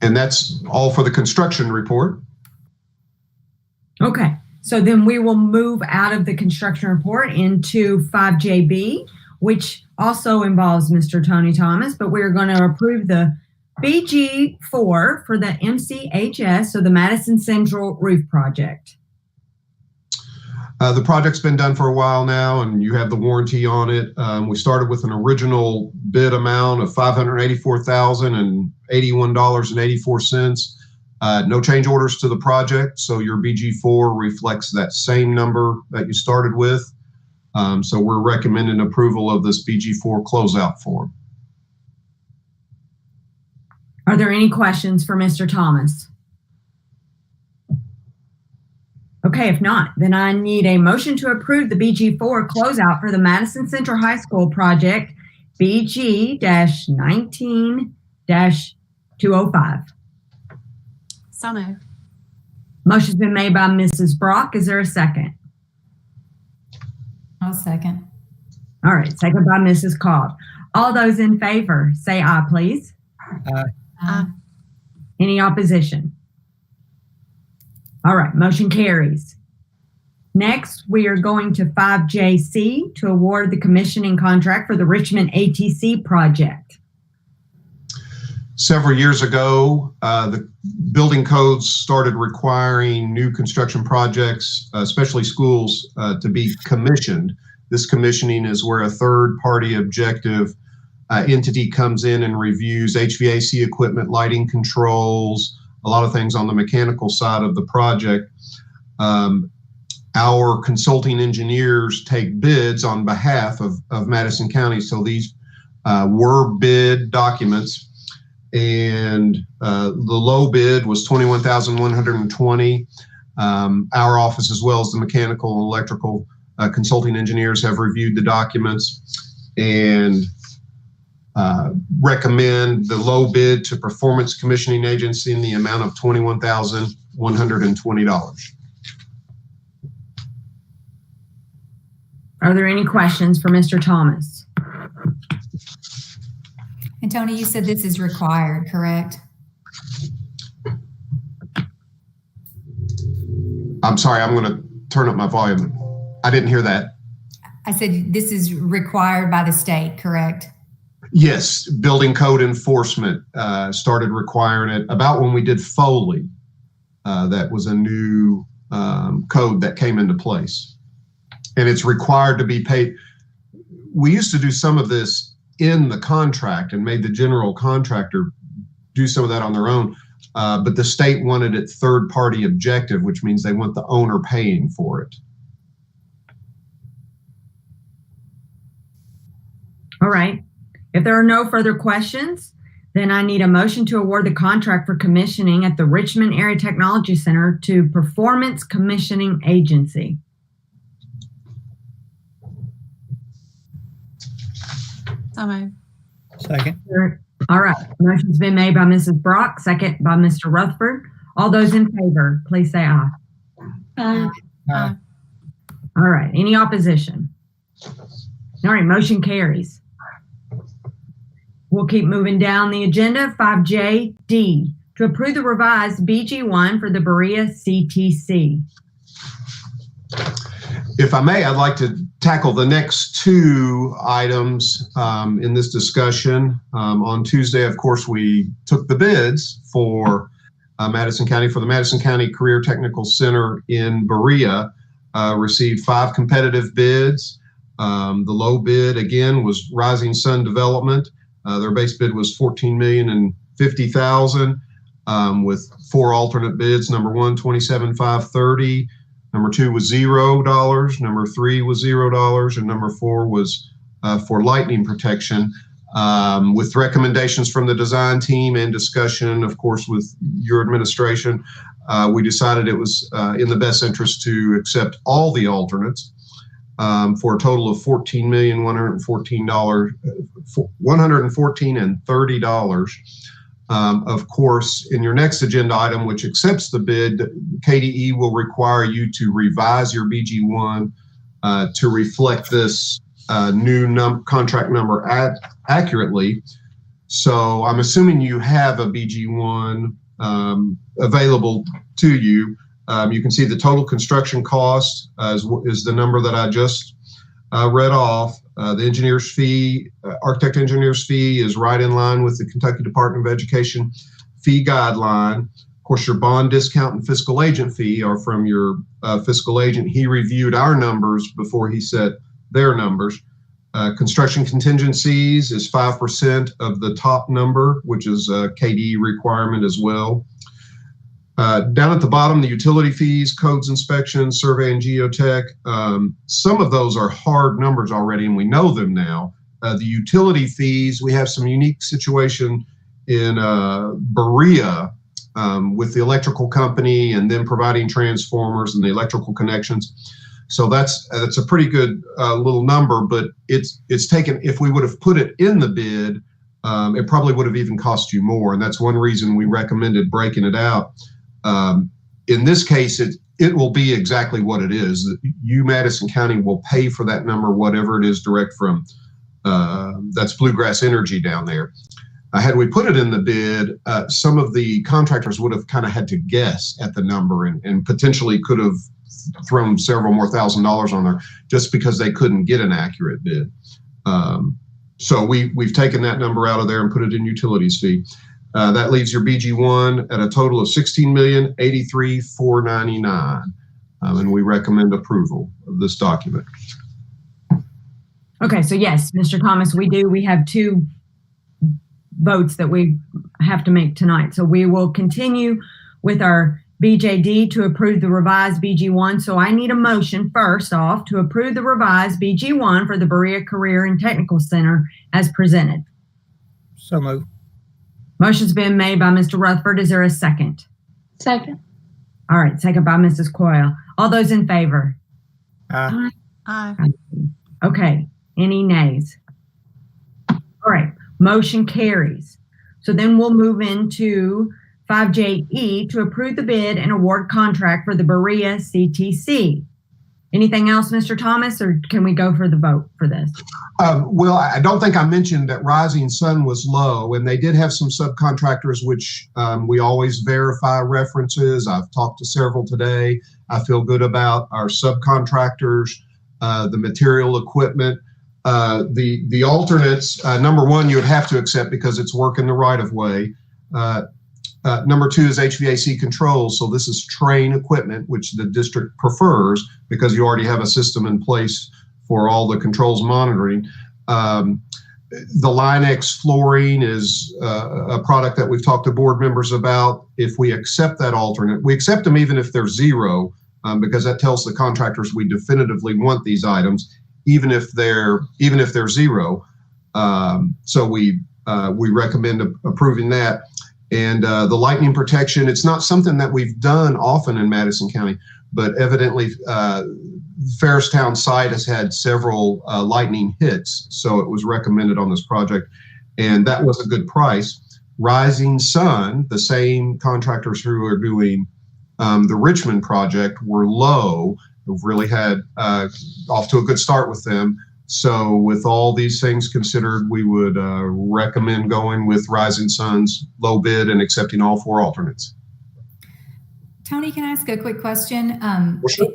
And that's all for the construction report. Okay, so then we will move out of the construction report into 5JB, which also involves Mr. Tony Thomas, but we're going to approve the BG4 for the MCHS, so the Madison Central Roof Project. The project's been done for a while now, and you have the warranty on it. We started with an original bid amount of $584,081.84. No change orders to the project, so your BG4 reflects that same number that you started with. So we're recommending approval of this BG4 closeout form. Are there any questions for Mr. Thomas? Okay, if not, then I need a motion to approve the BG4 closeout for the Madison Central High School project BG-19-205. So moved. Motion's been made by Mrs. Brock. Is there a second? I'll second. All right, second by Mrs. Cobb. All those in favor, say aye, please. Any opposition? All right, motion carries. Next, we are going to 5JC to award the commissioning contract for the Richmond ATC project. Several years ago, the building codes started requiring new construction projects, especially schools, to be commissioned. This commissioning is where a third-party objective entity comes in and reviews HVAC equipment, lighting controls, a lot of things on the mechanical side of the project. Our consulting engineers take bids on behalf of Madison County. So these were bid documents, and the low bid was $21,120. Our office, as well as the mechanical and electrical consulting engineers, have reviewed the documents and recommend the low bid to Performance Commissioning Agency in the amount of $21,120. Are there any questions for Mr. Thomas? And Tony, you said this is required, correct? I'm sorry, I'm going to turn up my volume. I didn't hear that. I said this is required by the state, correct? Yes, building code enforcement started requiring it about when we did Foley. That was a new code that came into place. And it's required to be paid. We used to do some of this in the contract and made the general contractor do some of that on their own. But the state wanted it third-party objective, which means they want the owner paying for it. All right. If there are no further questions, then I need a motion to award the contract for commissioning at the Richmond Area Technology Center to Performance Commissioning Agency. So moved. Second. All right. Motion's been made by Mrs. Brock, second by Mr. Rutherford. All those in favor, please say aye. Aye. All right. Any opposition? All right. Motion carries. We'll keep moving down the agenda. 5JD, to approve the revised BG1 for the Berea CTC. If I may, I'd like to tackle the next two items in this discussion. On Tuesday, of course, we took the bids for Madison County for the Madison County Career Technical Center in Berea. Received 5 competitive bids. The low bid, again, was Rising Sun Development. Their base bid was $14,050,000. with 4 alternate bids. Number 1, $27,530. Number 2 was $0. Number 3 was $0, and number 4 was for lightning protection. With recommendations from the design team and discussion, of course, with your administration, we decided it was in the best interest to accept all the alternates for a total of $14,114 and $30. Of course, in your next agenda item, which accepts the bid, KDE will require you to revise your BG1 to reflect this new contract number accurately. So I'm assuming you have a BG1 available to you. You can see the total construction cost is the number that I just read off. The engineer's fee, architect engineer's fee, is right in line with the Kentucky Department of Education fee guideline. Of course, your bond discount and fiscal agent fee are from your fiscal agent. He reviewed our numbers before he set their numbers. Construction contingencies is 5% of the top number, which is a KDE requirement as well. Down at the bottom, the utility fees, codes inspection, survey and geotech, some of those are hard numbers already, and we know them now. The utility fees, we have some unique situation in Berea with the electrical company and them providing transformers and the electrical connections. So that's a pretty good little number, but it's taken, if we would have put it in the bid, it probably would have even cost you more. And that's one reason we recommended breaking it out. In this case, it will be exactly what it is. You, Madison County, will pay for that number, whatever it is, direct from, that's Bluegrass Energy down there. Had we put it in the bid, some of the contractors would have kind of had to guess at the number and potentially could have thrown several more $1,000s on there just because they couldn't get an accurate bid. So we've taken that number out of there and put it in utilities fee. That leaves your BG1 at a total of $16,083,499, and we recommend approval of this document. Okay, so yes, Mr. Thomas, we have 2 votes that we have to make tonight. So we will continue with our BJD to approve the revised BG1. So I need a motion first off to approve the revised BG1 for the Berea Career and Technical Center as presented. So moved. Motion's been made by Mr. Rutherford. Is there a second? Second. All right, second by Mrs. Coyle. All those in favor? Aye. Aye. Okay, any nays? All right, motion carries. So then we'll move into 5JE to approve the bid and award contract for the Berea CTC. Anything else, Mr. Thomas, or can we go for the vote for this? Well, I don't think I mentioned that Rising Sun was low, and they did have some subcontractors, which we always verify references. I've talked to several today. I feel good about our subcontractors, the material equipment. The alternates, number 1, you would have to accept because it's working the right of way. Number 2 is HVAC controls. So this is train equipment, which the district prefers because you already have a system in place for all the controls monitoring. The Line-X flooring is a product that we've talked to board members about. If we accept that alternate, we accept them even if they're 0, because that tells the contractors we definitively want these items, even if they're 0. So we recommend approving that. And the lightning protection, it's not something that we've done often in Madison County, but evidently Ferristown site has had several lightning hits, so it was recommended on this project, and that was a good price. Rising Sun, the same contractors who are doing the Richmond project, were low. We've really had off to a good start with them. So with all these things considered, we would recommend going with Rising Sun's low bid and accepting all 4 alternates. Tony, can I ask a quick question? Sure.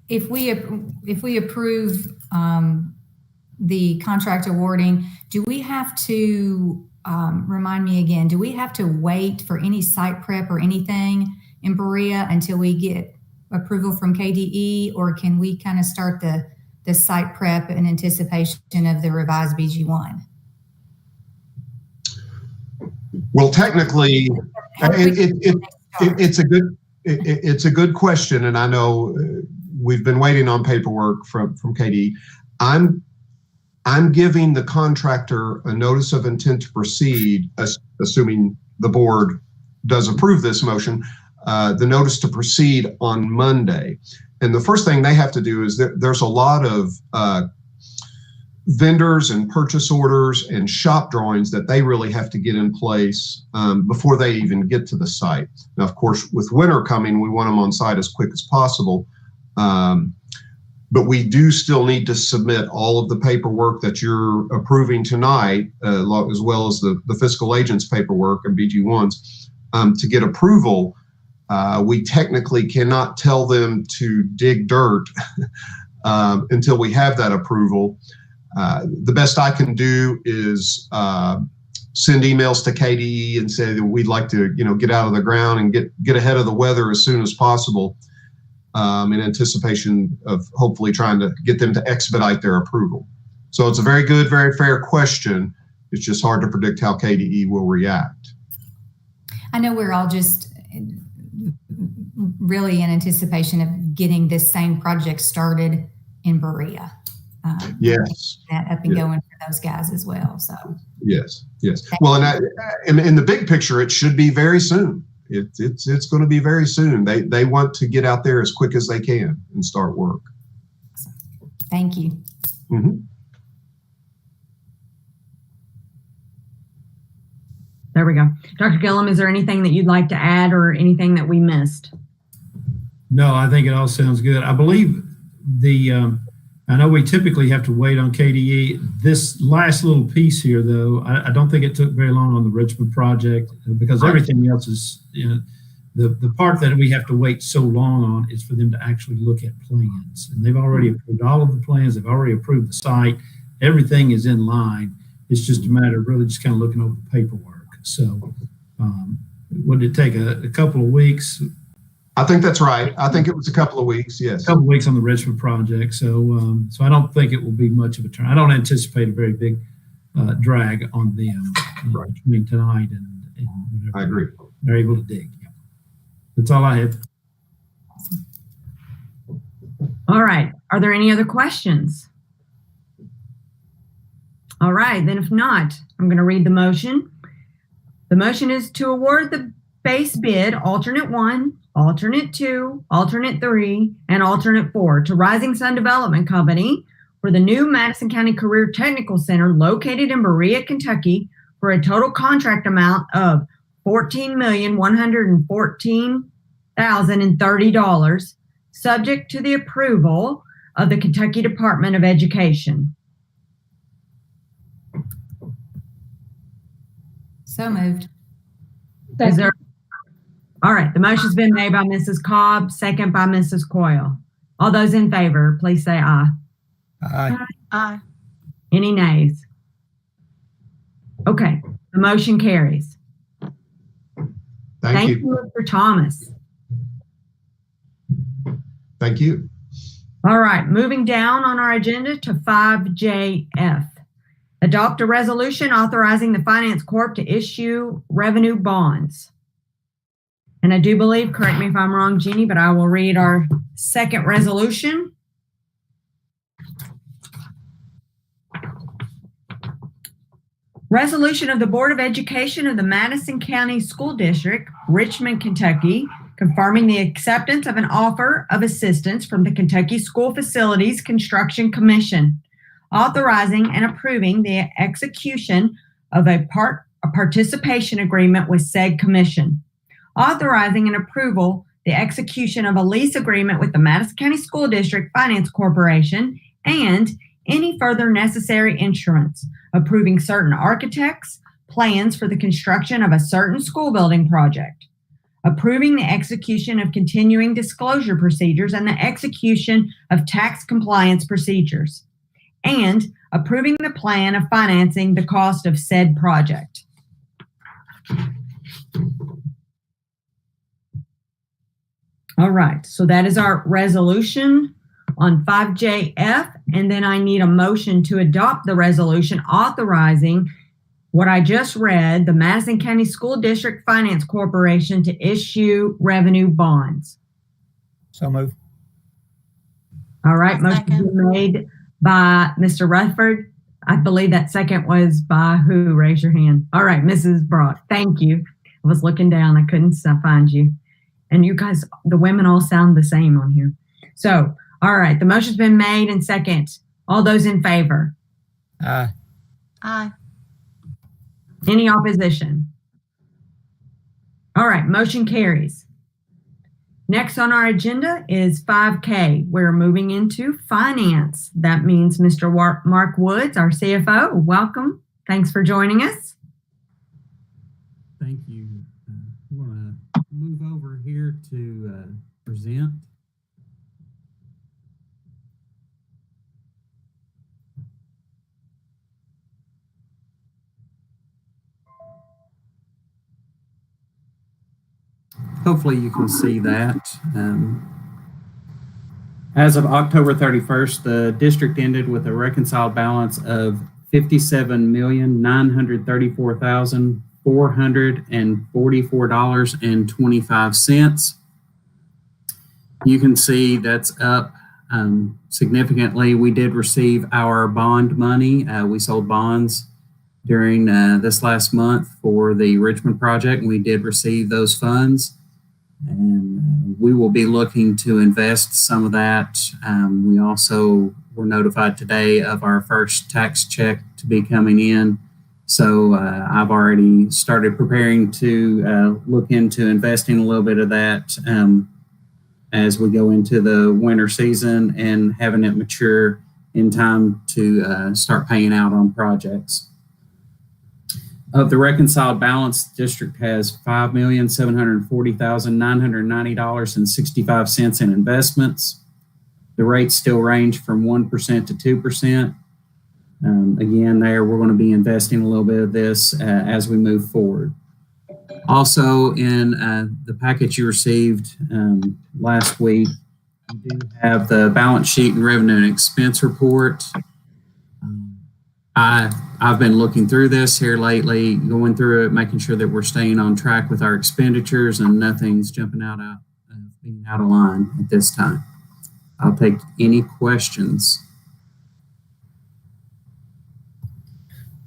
If we approve the contract awarding, do we have to, remind me again, do we have to wait for any site prep or anything in Berea until we get approval from KDE, or can we kind of start the site prep in anticipation of the revised BG1? Well, technically, it's a good question, and I know we've been waiting on paperwork from KDE. I'm giving the contractor a notice of intent to proceed, assuming the board does approve this motion, the notice to proceed on Monday. And the first thing they have to do is there's a lot of vendors and purchase orders and shop drawings that they really have to get in place before they even get to the site. Now, of course, with winter coming, we want them on site as quick as possible. But we do still need to submit all of the paperwork that you're approving tonight, as well as the fiscal agent's paperwork and BG1s to get approval. We technically cannot tell them to dig dirt until we have that approval. The best I can do is send emails to KDE and say that we'd like to, get out of the ground and get ahead of the weather as soon as possible, in anticipation of hopefully trying to get them to expedite their approval. So it's a very good, very fair question. It's just hard to predict how KDE will react. I know we're all just really in anticipation of getting this same project started in Berea. Yes. That up and going for those guys as well. So yes. Well, and in the big picture, it should be very soon. It's going to be very soon. They want to get out there as quick as they can and start work. Thank you. Mm-hmm. There we go. Dr. Gillum, is there anything that you'd like to add or anything that we missed? No, I think it all sounds good. I believe I know we typically have to wait on KDE. This last little piece here, though, I don't think it took very long on the Richmond project because everything else is, the part that we have to wait so long on is for them to actually look at plans. And they've already approved all of the plans. They've already approved the site. Everything is in line. It's just a matter of really just kind of looking over the paperwork. So would it take a couple of weeks? I think that's right. I think it was a couple of weeks. Yes. A couple of weeks on the Richmond project. So I don't think it will be much of a turn. I don't anticipate a very big drag on them between tonight and whenever I agree. They're able to dig. Yeah. That's all I have. All right. Are there any other questions? All right. Then if not, I'm going to read the motion. The motion is to award the base bid, alternate 1, alternate 2, alternate 3, and alternate 4 to Rising Sun Development Company for the new Madison County Career Technical Center located in Berea, Kentucky for a total contract amount of $14,114,030, subject to the approval of the Kentucky Department of Education. So moved. Is there? All right. The motion's been made by Mrs. Cobb, second by Mrs. Coyle. All those in favor, please say aye. Aye. Aye. Any nays? Okay. The motion carries. Thank you. Mr. Thomas. Thank you. All right. Moving down on our agenda to 5JF. Adopt a resolution authorizing the Finance Corp to issue revenue bonds. And I do believe, correct me if I'm wrong, Jeannie, but I will read our second resolution. Resolution of the Board of Education of the Madison County School District, Richmond, Kentucky, confirming the acceptance of an offer of assistance from the Kentucky School Facilities Construction Commission, authorizing and approving the execution of a participation agreement with said commission, authorizing and approval the execution of a lease agreement with the Madison County School District Finance Corporation, and any further necessary instruments, approving certain architects' plans for the construction of a certain school building project, approving the execution of continuing disclosure procedures and the execution of tax compliance procedures, and approving the plan of financing the cost of said project. All right, so that is our resolution on 5JF, and then I need a motion to adopt the resolution authorizing what I just read, the Madison County School District Finance Corporation to issue revenue bonds. So move. All right, I'll motion second. made by Mr. Rutherford. I believe that second was by who? Raise your hand. All right, Mrs. Brock. Thank you. I was looking down. I couldn't find you. And you guys, the women all sound the same on here. So, all right, the motion's been made and second. All those in favor? Aye. Aye. Any opposition? All right, motion carries. Next on our agenda is 5K. We're moving into finance. That means Mr. Mark Woods, our CFO. Welcome. Thanks for joining us. Thank you. I'm going to move over here to present. Hopefully you can see that. As of October 31st, the district ended with a reconciled balance of $57,934,444.25. You can see that's up significantly. We did receive our bond money. We sold bonds during this last month for the Richmond project, and we did receive those funds. And we will be looking to invest some of that. We also were notified today of our first tax check to be coming in. So I've already started preparing to look into investing a little bit of that as we go into the winter season and having it mature in time to start paying out on projects. Of the reconciled balance, the district has $5,740,990.65 in investments. The rates still range from 1% to 2%. Again, we're going to be investing a little bit of this as we move forward. Also, in the packet you received last week, you do have the balance sheet and revenue and expense report. I've been looking through this here lately, going through it, making sure that we're staying on track with our expenditures and nothing's jumping being out of line at this time. I'll take any questions.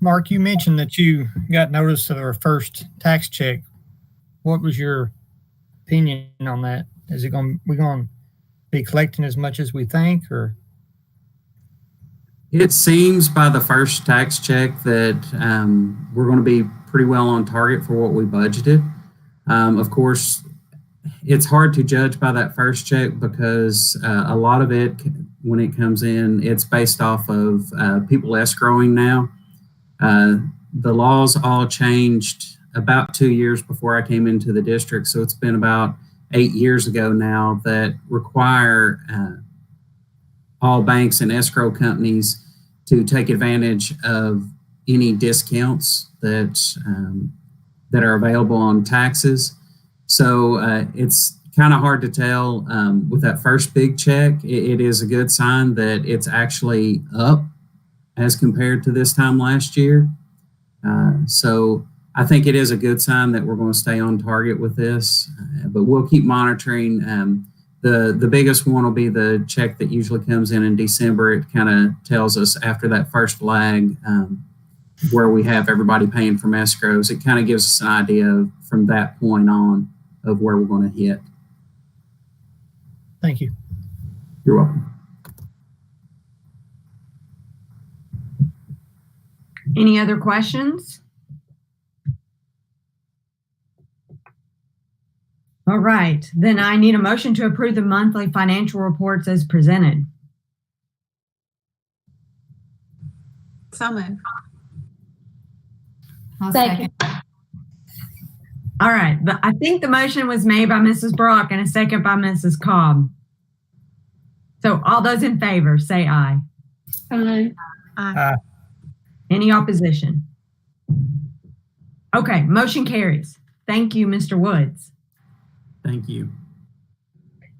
Mark, you mentioned that you got notice of our first tax check. What was your opinion on that? Is it going to be collecting as much as we think, or? It seems by the first tax check that we're going to be pretty well on target for what we budgeted. Of course, it's hard to judge by that first check because a lot of it, when it comes in, it's based off of people escrowing now. The laws all changed about 2 years before I came into the district, so it's been about 8 years ago now that require all banks and escrow companies to take advantage of any discounts that are available on taxes. So it's kind of hard to tell with that first big check. It is a good sign that it's actually up as compared to this time last year. So I think it is a good sign that we're going to stay on target with this, but we'll keep monitoring. The biggest one will be the check that usually comes in December. It kind of tells us after that first lag where we have everybody paying from escrows. It kind of gives us an idea from that point on of where we're going to hit. Thank you. You're welcome. Any other questions? All right, then I need a motion to approve the monthly financial reports as presented. So moved. I'll Second. second. All right, but I think the motion was made by Mrs. Brock and a second by Mrs. Cobb. So all those in favor, say aye. Aye. Aye. Any opposition? Okay, motion carries. Thank you, Mr. Woods. Thank you.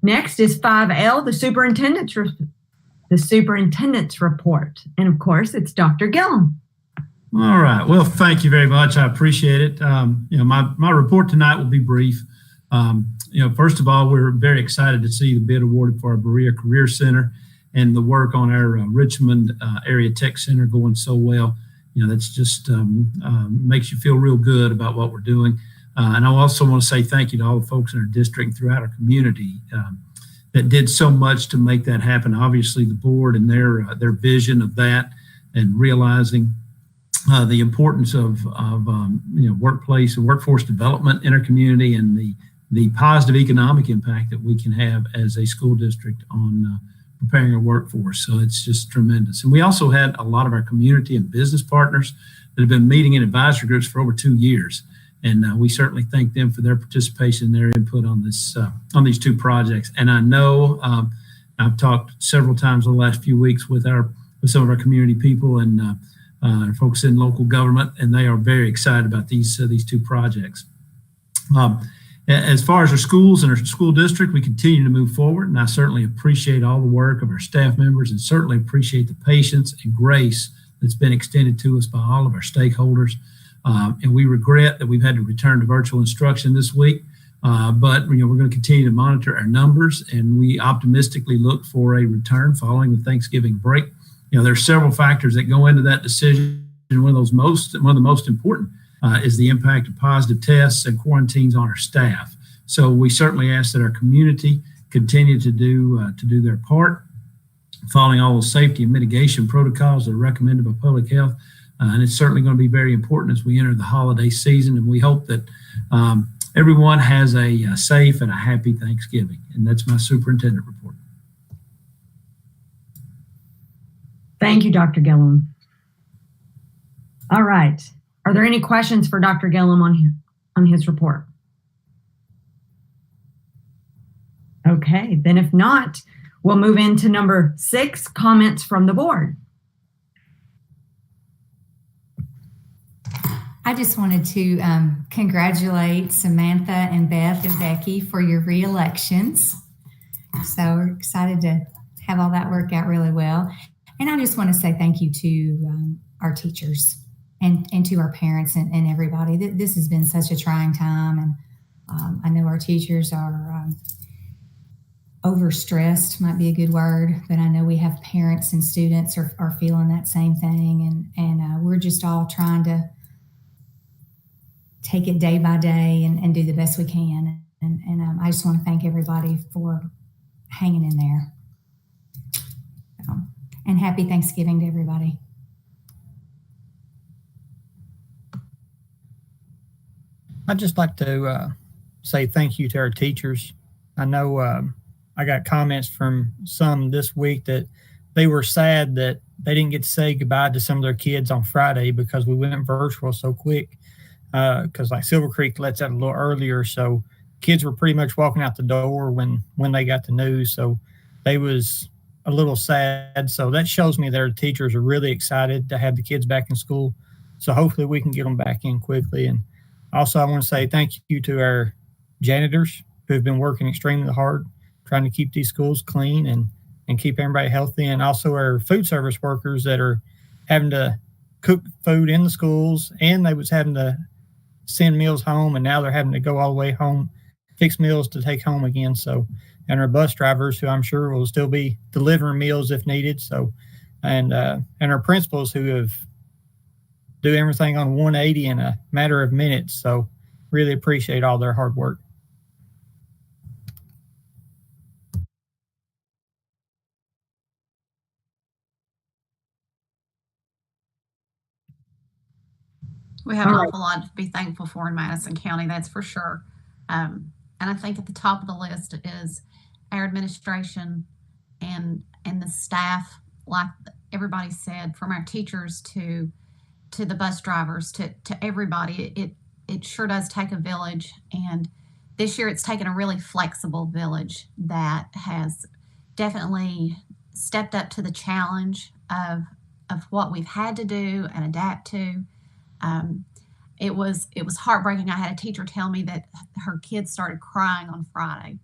Next is 5L, the superintendent's report. And of course, it's Dr. Gillum. All right. Well, thank you very much. I appreciate it. My report tonight will be brief. First of all, we're very excited to see the bid awarded for our Berea Career Center and the work on our Richmond Area Tech Center going so well. That's just makes you feel real good about what we're doing. And I also want to say thank you to all the folks in our district and throughout our community that did so much to make that happen. Obviously, the board and their vision of that and realizing the importance of workplace and workforce development in our community and the positive economic impact that we can have as a school district on preparing our workforce. So it's just tremendous. And we also had a lot of our community and business partners that have been meeting in advisory groups for over 2 years. And we certainly thank them for their participation and their input on this on these two projects. And I know I've talked several times in the last few weeks with some of our community people and folks in local government, and they are very excited about these two projects. As far as our schools and our school district, we continue to move forward, and I certainly appreciate all the work of our staff members and certainly appreciate the patience and grace that's been extended to us by all of our stakeholders. And we regret that we've had to return to virtual instruction this week, but we're going to continue to monitor our numbers, and we optimistically look for a return following the Thanksgiving break. There are several factors that go into that decision. One of the most important is the impact of positive tests and quarantines on our staff. So we certainly ask that our community continue to do their part, following all the safety and mitigation protocols that are recommended by public health. And it's certainly going to be very important as we enter the holiday season. And we hope that everyone has a safe and a happy Thanksgiving. And that's my superintendent report. Thank you, Dr. Gillum. All right. Are there any questions for Dr. Gillum on his report? Okay, then if not, we'll move into number 6, comments from the board. I just wanted to congratulate Samantha and Beth and Becky for your re-elections. So we're excited to have all that work out really well. And I just want to say thank you to our teachers and to our parents and everybody. This has been such a trying time. And I know our teachers are overstressed, might be a good word, but I know we have parents and students are feeling that same thing. And we're just all trying to take it day by day and do the best we can. And I just want to thank everybody for hanging in there. And happy Thanksgiving to everybody. I'd just like to say thank you to our teachers. I know I got comments from some this week that they were sad that they didn't get to say goodbye to some of their kids on Friday because we went virtual so quick. Because like Silver Creek lets out a little earlier, so kids were pretty much walking out the door when they got the news. So they was a little sad. So that shows me their teachers are really excited to have the kids back in school. So hopefully we can get them back in quickly. And also I want to say thank you to our janitors who have been working extremely hard trying to keep these schools clean and keep everybody healthy. And also our food service workers that are having to cook food in the schools, and they was having to send meals home, and now they're having to go all the way home, fix meals to take home again. So, and our bus drivers who I'm sure will still be delivering meals if needed. So, and our principals who have do everything on 180 in a matter of minutes. So really appreciate all their hard work. We have an awful lot to be thankful for in Madison County, that's for sure. And I think at the top of the list is our administration and the staff, like everybody said, from our teachers to the bus drivers to everybody. It sure does take a village. And this year it's taken a really flexible village that has definitely stepped up to the challenge of what we've had to do and adapt to. It was heartbreaking. I had a teacher tell me that her kids started crying on Friday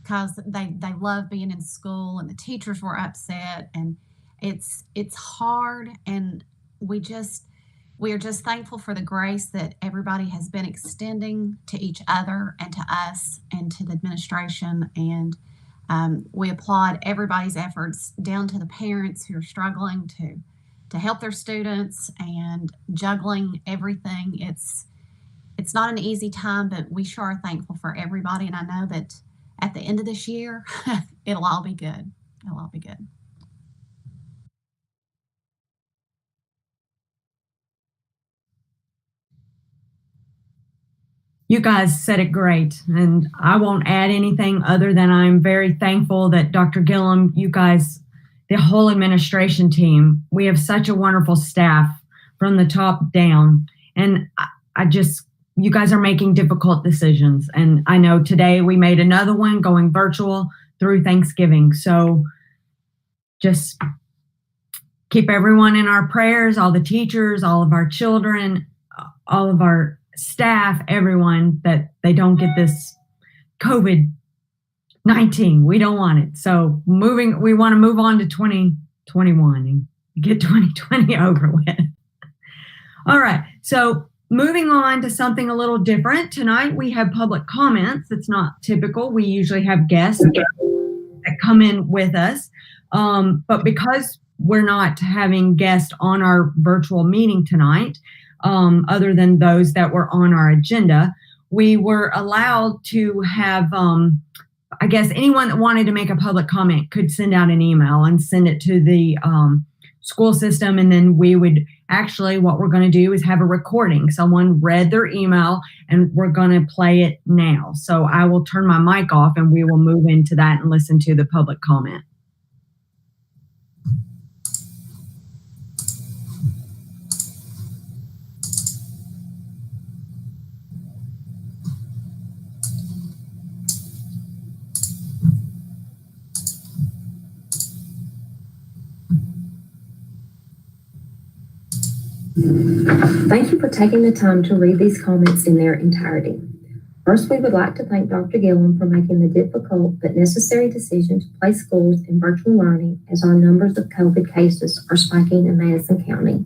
because they love being in school and the teachers were upset, and it's hard, and we we are just thankful for the grace that everybody has been extending to each other and to us and to the administration. And we applaud everybody's efforts, down to the parents who are struggling to help their students and juggling everything. It's not an easy time, but we sure are thankful for everybody. And I know that at the end of this year, it'll all be good. It'll all be good. You guys said it great, and I won't add anything other than I'm very thankful that Dr. Gillum, you guys, the whole administration team, we have such a wonderful staff from the top down. And I just, you guys are making difficult decisions. And I know today we made another one going virtual through Thanksgiving. So just keep everyone in our prayers, all the teachers, all of our children, all of our staff, everyone, that they don't get this COVID-19. We don't want it. So we want to move on to 2021 and get 2020 over with. All right. So moving on to something a little different. Tonight we have public comments. It's not typical. We usually have guests that come in with us. But because we're not having guests on our virtual meeting tonight, other than those that were on our agenda, we were allowed to have, I guess anyone that wanted to make a public comment could send out an email and send it to the school system. And then we would actually, what we're going to do is have a recording. Someone read their email and we're going to play it now. So I will turn my mic off and we will move into that and listen to the public comment. Thank you for taking the time to read these comments in their entirety. First, we would like to thank Dr. Gillum for making the difficult but necessary decision to place schools in virtual learning as our numbers of COVID cases are spiking in Madison County.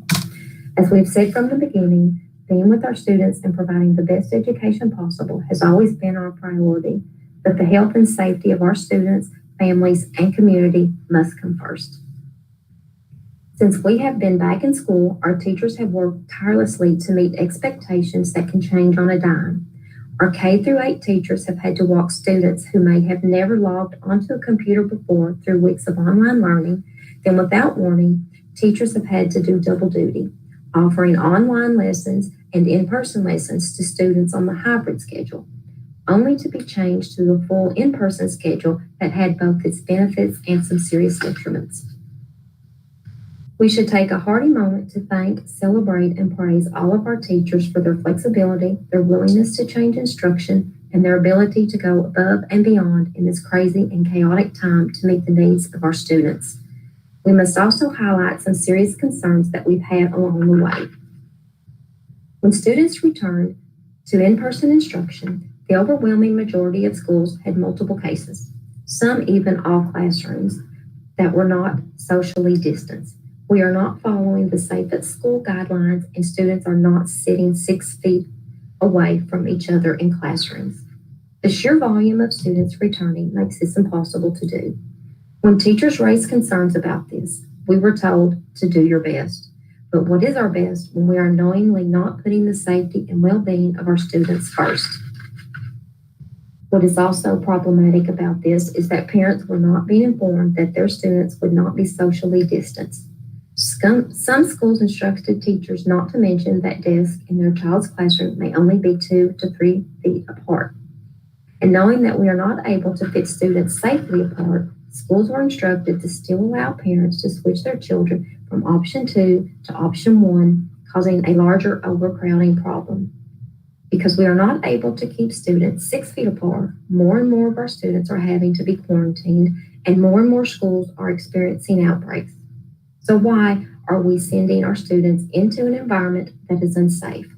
As we've said from the beginning, being with our students and providing the best education possible has always been our priority, but the health and safety of our students, families, and community must come first. Since we have been back in school, our teachers have worked tirelessly to meet expectations that can change on a dime. Our K-8 teachers have had to walk students who may have never logged onto a computer before through weeks of online learning. Then without warning, teachers have had to do double duty, offering online lessons and in-person lessons to students on the hybrid schedule, only to be changed to the full in-person schedule that had both its benefits and some serious detriments. We should take a hearty moment to thank, celebrate, and praise all of our teachers for their flexibility, their willingness to change instruction, and their ability to go above and beyond in this crazy and chaotic time to meet the needs of our students. We must also highlight some serious concerns that we've had along the way. When students returned to in-person instruction, the overwhelming majority of schools had multiple cases, some even all classrooms that were not socially distanced. We are not following the Safe at School guidelines, and students are not sitting 6 feet away from each other in classrooms. The sheer volume of students returning makes this impossible to do. When teachers raised concerns about this, we were told to do your best. But what is our best when we are knowingly not putting the safety and well-being of our students first? What is also problematic about this is that parents were not being informed that their students would not be socially distanced. Some schools instructed teachers not to mention that desks in their child's classroom may only be 2 to 3 feet apart. And knowing that we are not able to fit students safely apart, schools were instructed to still allow parents to switch their children from option 2 to option 1, causing a larger overcrowding problem. Because we are not able to keep students 6 feet apart, more and more of our students are having to be quarantined, and more schools are experiencing outbreaks. So why are we sending our students into an environment that is unsafe?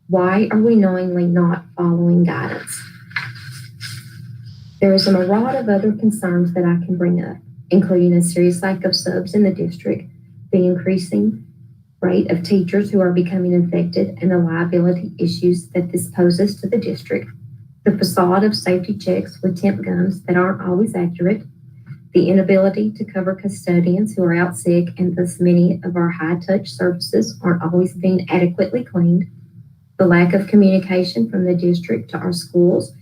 Why are we knowingly not following guidance? There is a myriad of other concerns that I can bring up, including a serious lack of subs in the district, the increasing rate of teachers who are becoming infected, and the liability issues that this poses to the district, the facade of safety checks with temp guns that aren't always accurate, the inability to cover custodians who are out sick, and thus many of our high-touch services aren't always being adequately cleaned, the lack of communication from the district to our schools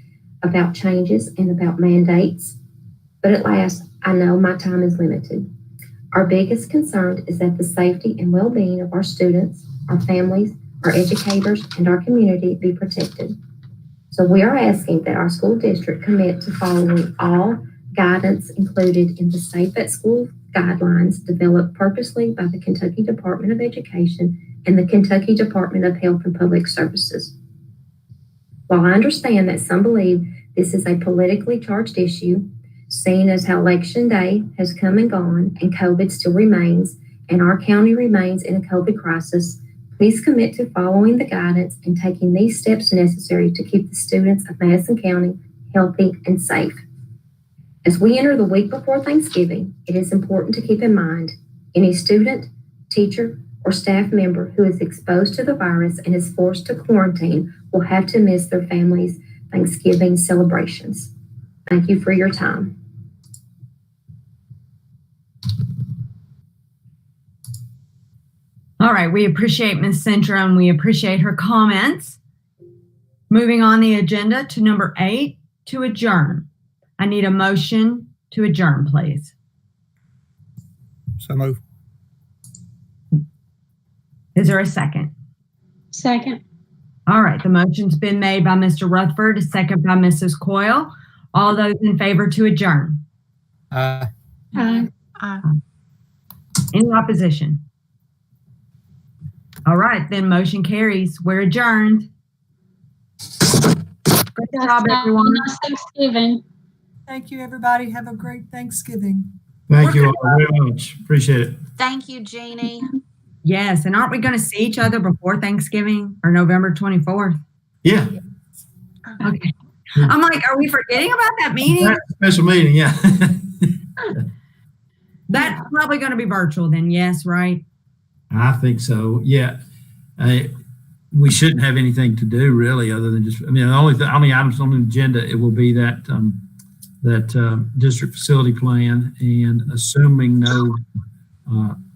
about changes and about mandates. But at last, I know my time is limited. Our biggest concern is that the safety and well-being of our students, our families, our educators, and our community be protected. So we are asking that our school district commit to following all guidance included in the Safe at School guidelines developed purposely by the Kentucky Department of Education and the Kentucky Department of Health and Public Services. While I understand that some believe this is a politically charged issue, seeing as how Election Day has come and gone and COVID still remains and our county remains in a COVID crisis, please commit to following the guidance and taking these steps necessary to keep the students of Madison County healthy and safe. As we enter the week before Thanksgiving, it is important to keep in mind any student, teacher, or staff member who is exposed to the virus and is forced to quarantine will have to miss their family's Thanksgiving celebrations. Thank you for your time. All right, we appreciate Ms. Centra and we appreciate her comments. Moving on the agenda to number 8, to adjourn. I need a motion to adjourn, please. So move. Is there a second? Second. All right, the motion's been made by Mr. Rutherford, a second by Mrs. Coyle. All those in favor to adjourn? Aye. Any opposition? All right, then motion carries. We're adjourned. Good job, everyone. Nice Thanksgiving. Thank you, everybody. Have a great Thanksgiving. Thank you all very much. Appreciate it. Thank you, Jeannie. Yes, and aren't we going to see each other before Thanksgiving or November 24th? Yeah. Okay. I'm like, are we forgetting about that meeting? That's a special meeting, yeah. That's probably going to be virtual then, yes, right? I think so. Yeah. We shouldn't have anything to do really other than just, the only items on the agenda, it will be that district facility plan, and assuming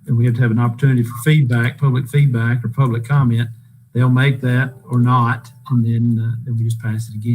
and we have to have an opportunity for feedback, public feedback or public comment, they'll make that or not. And then we just pass it again.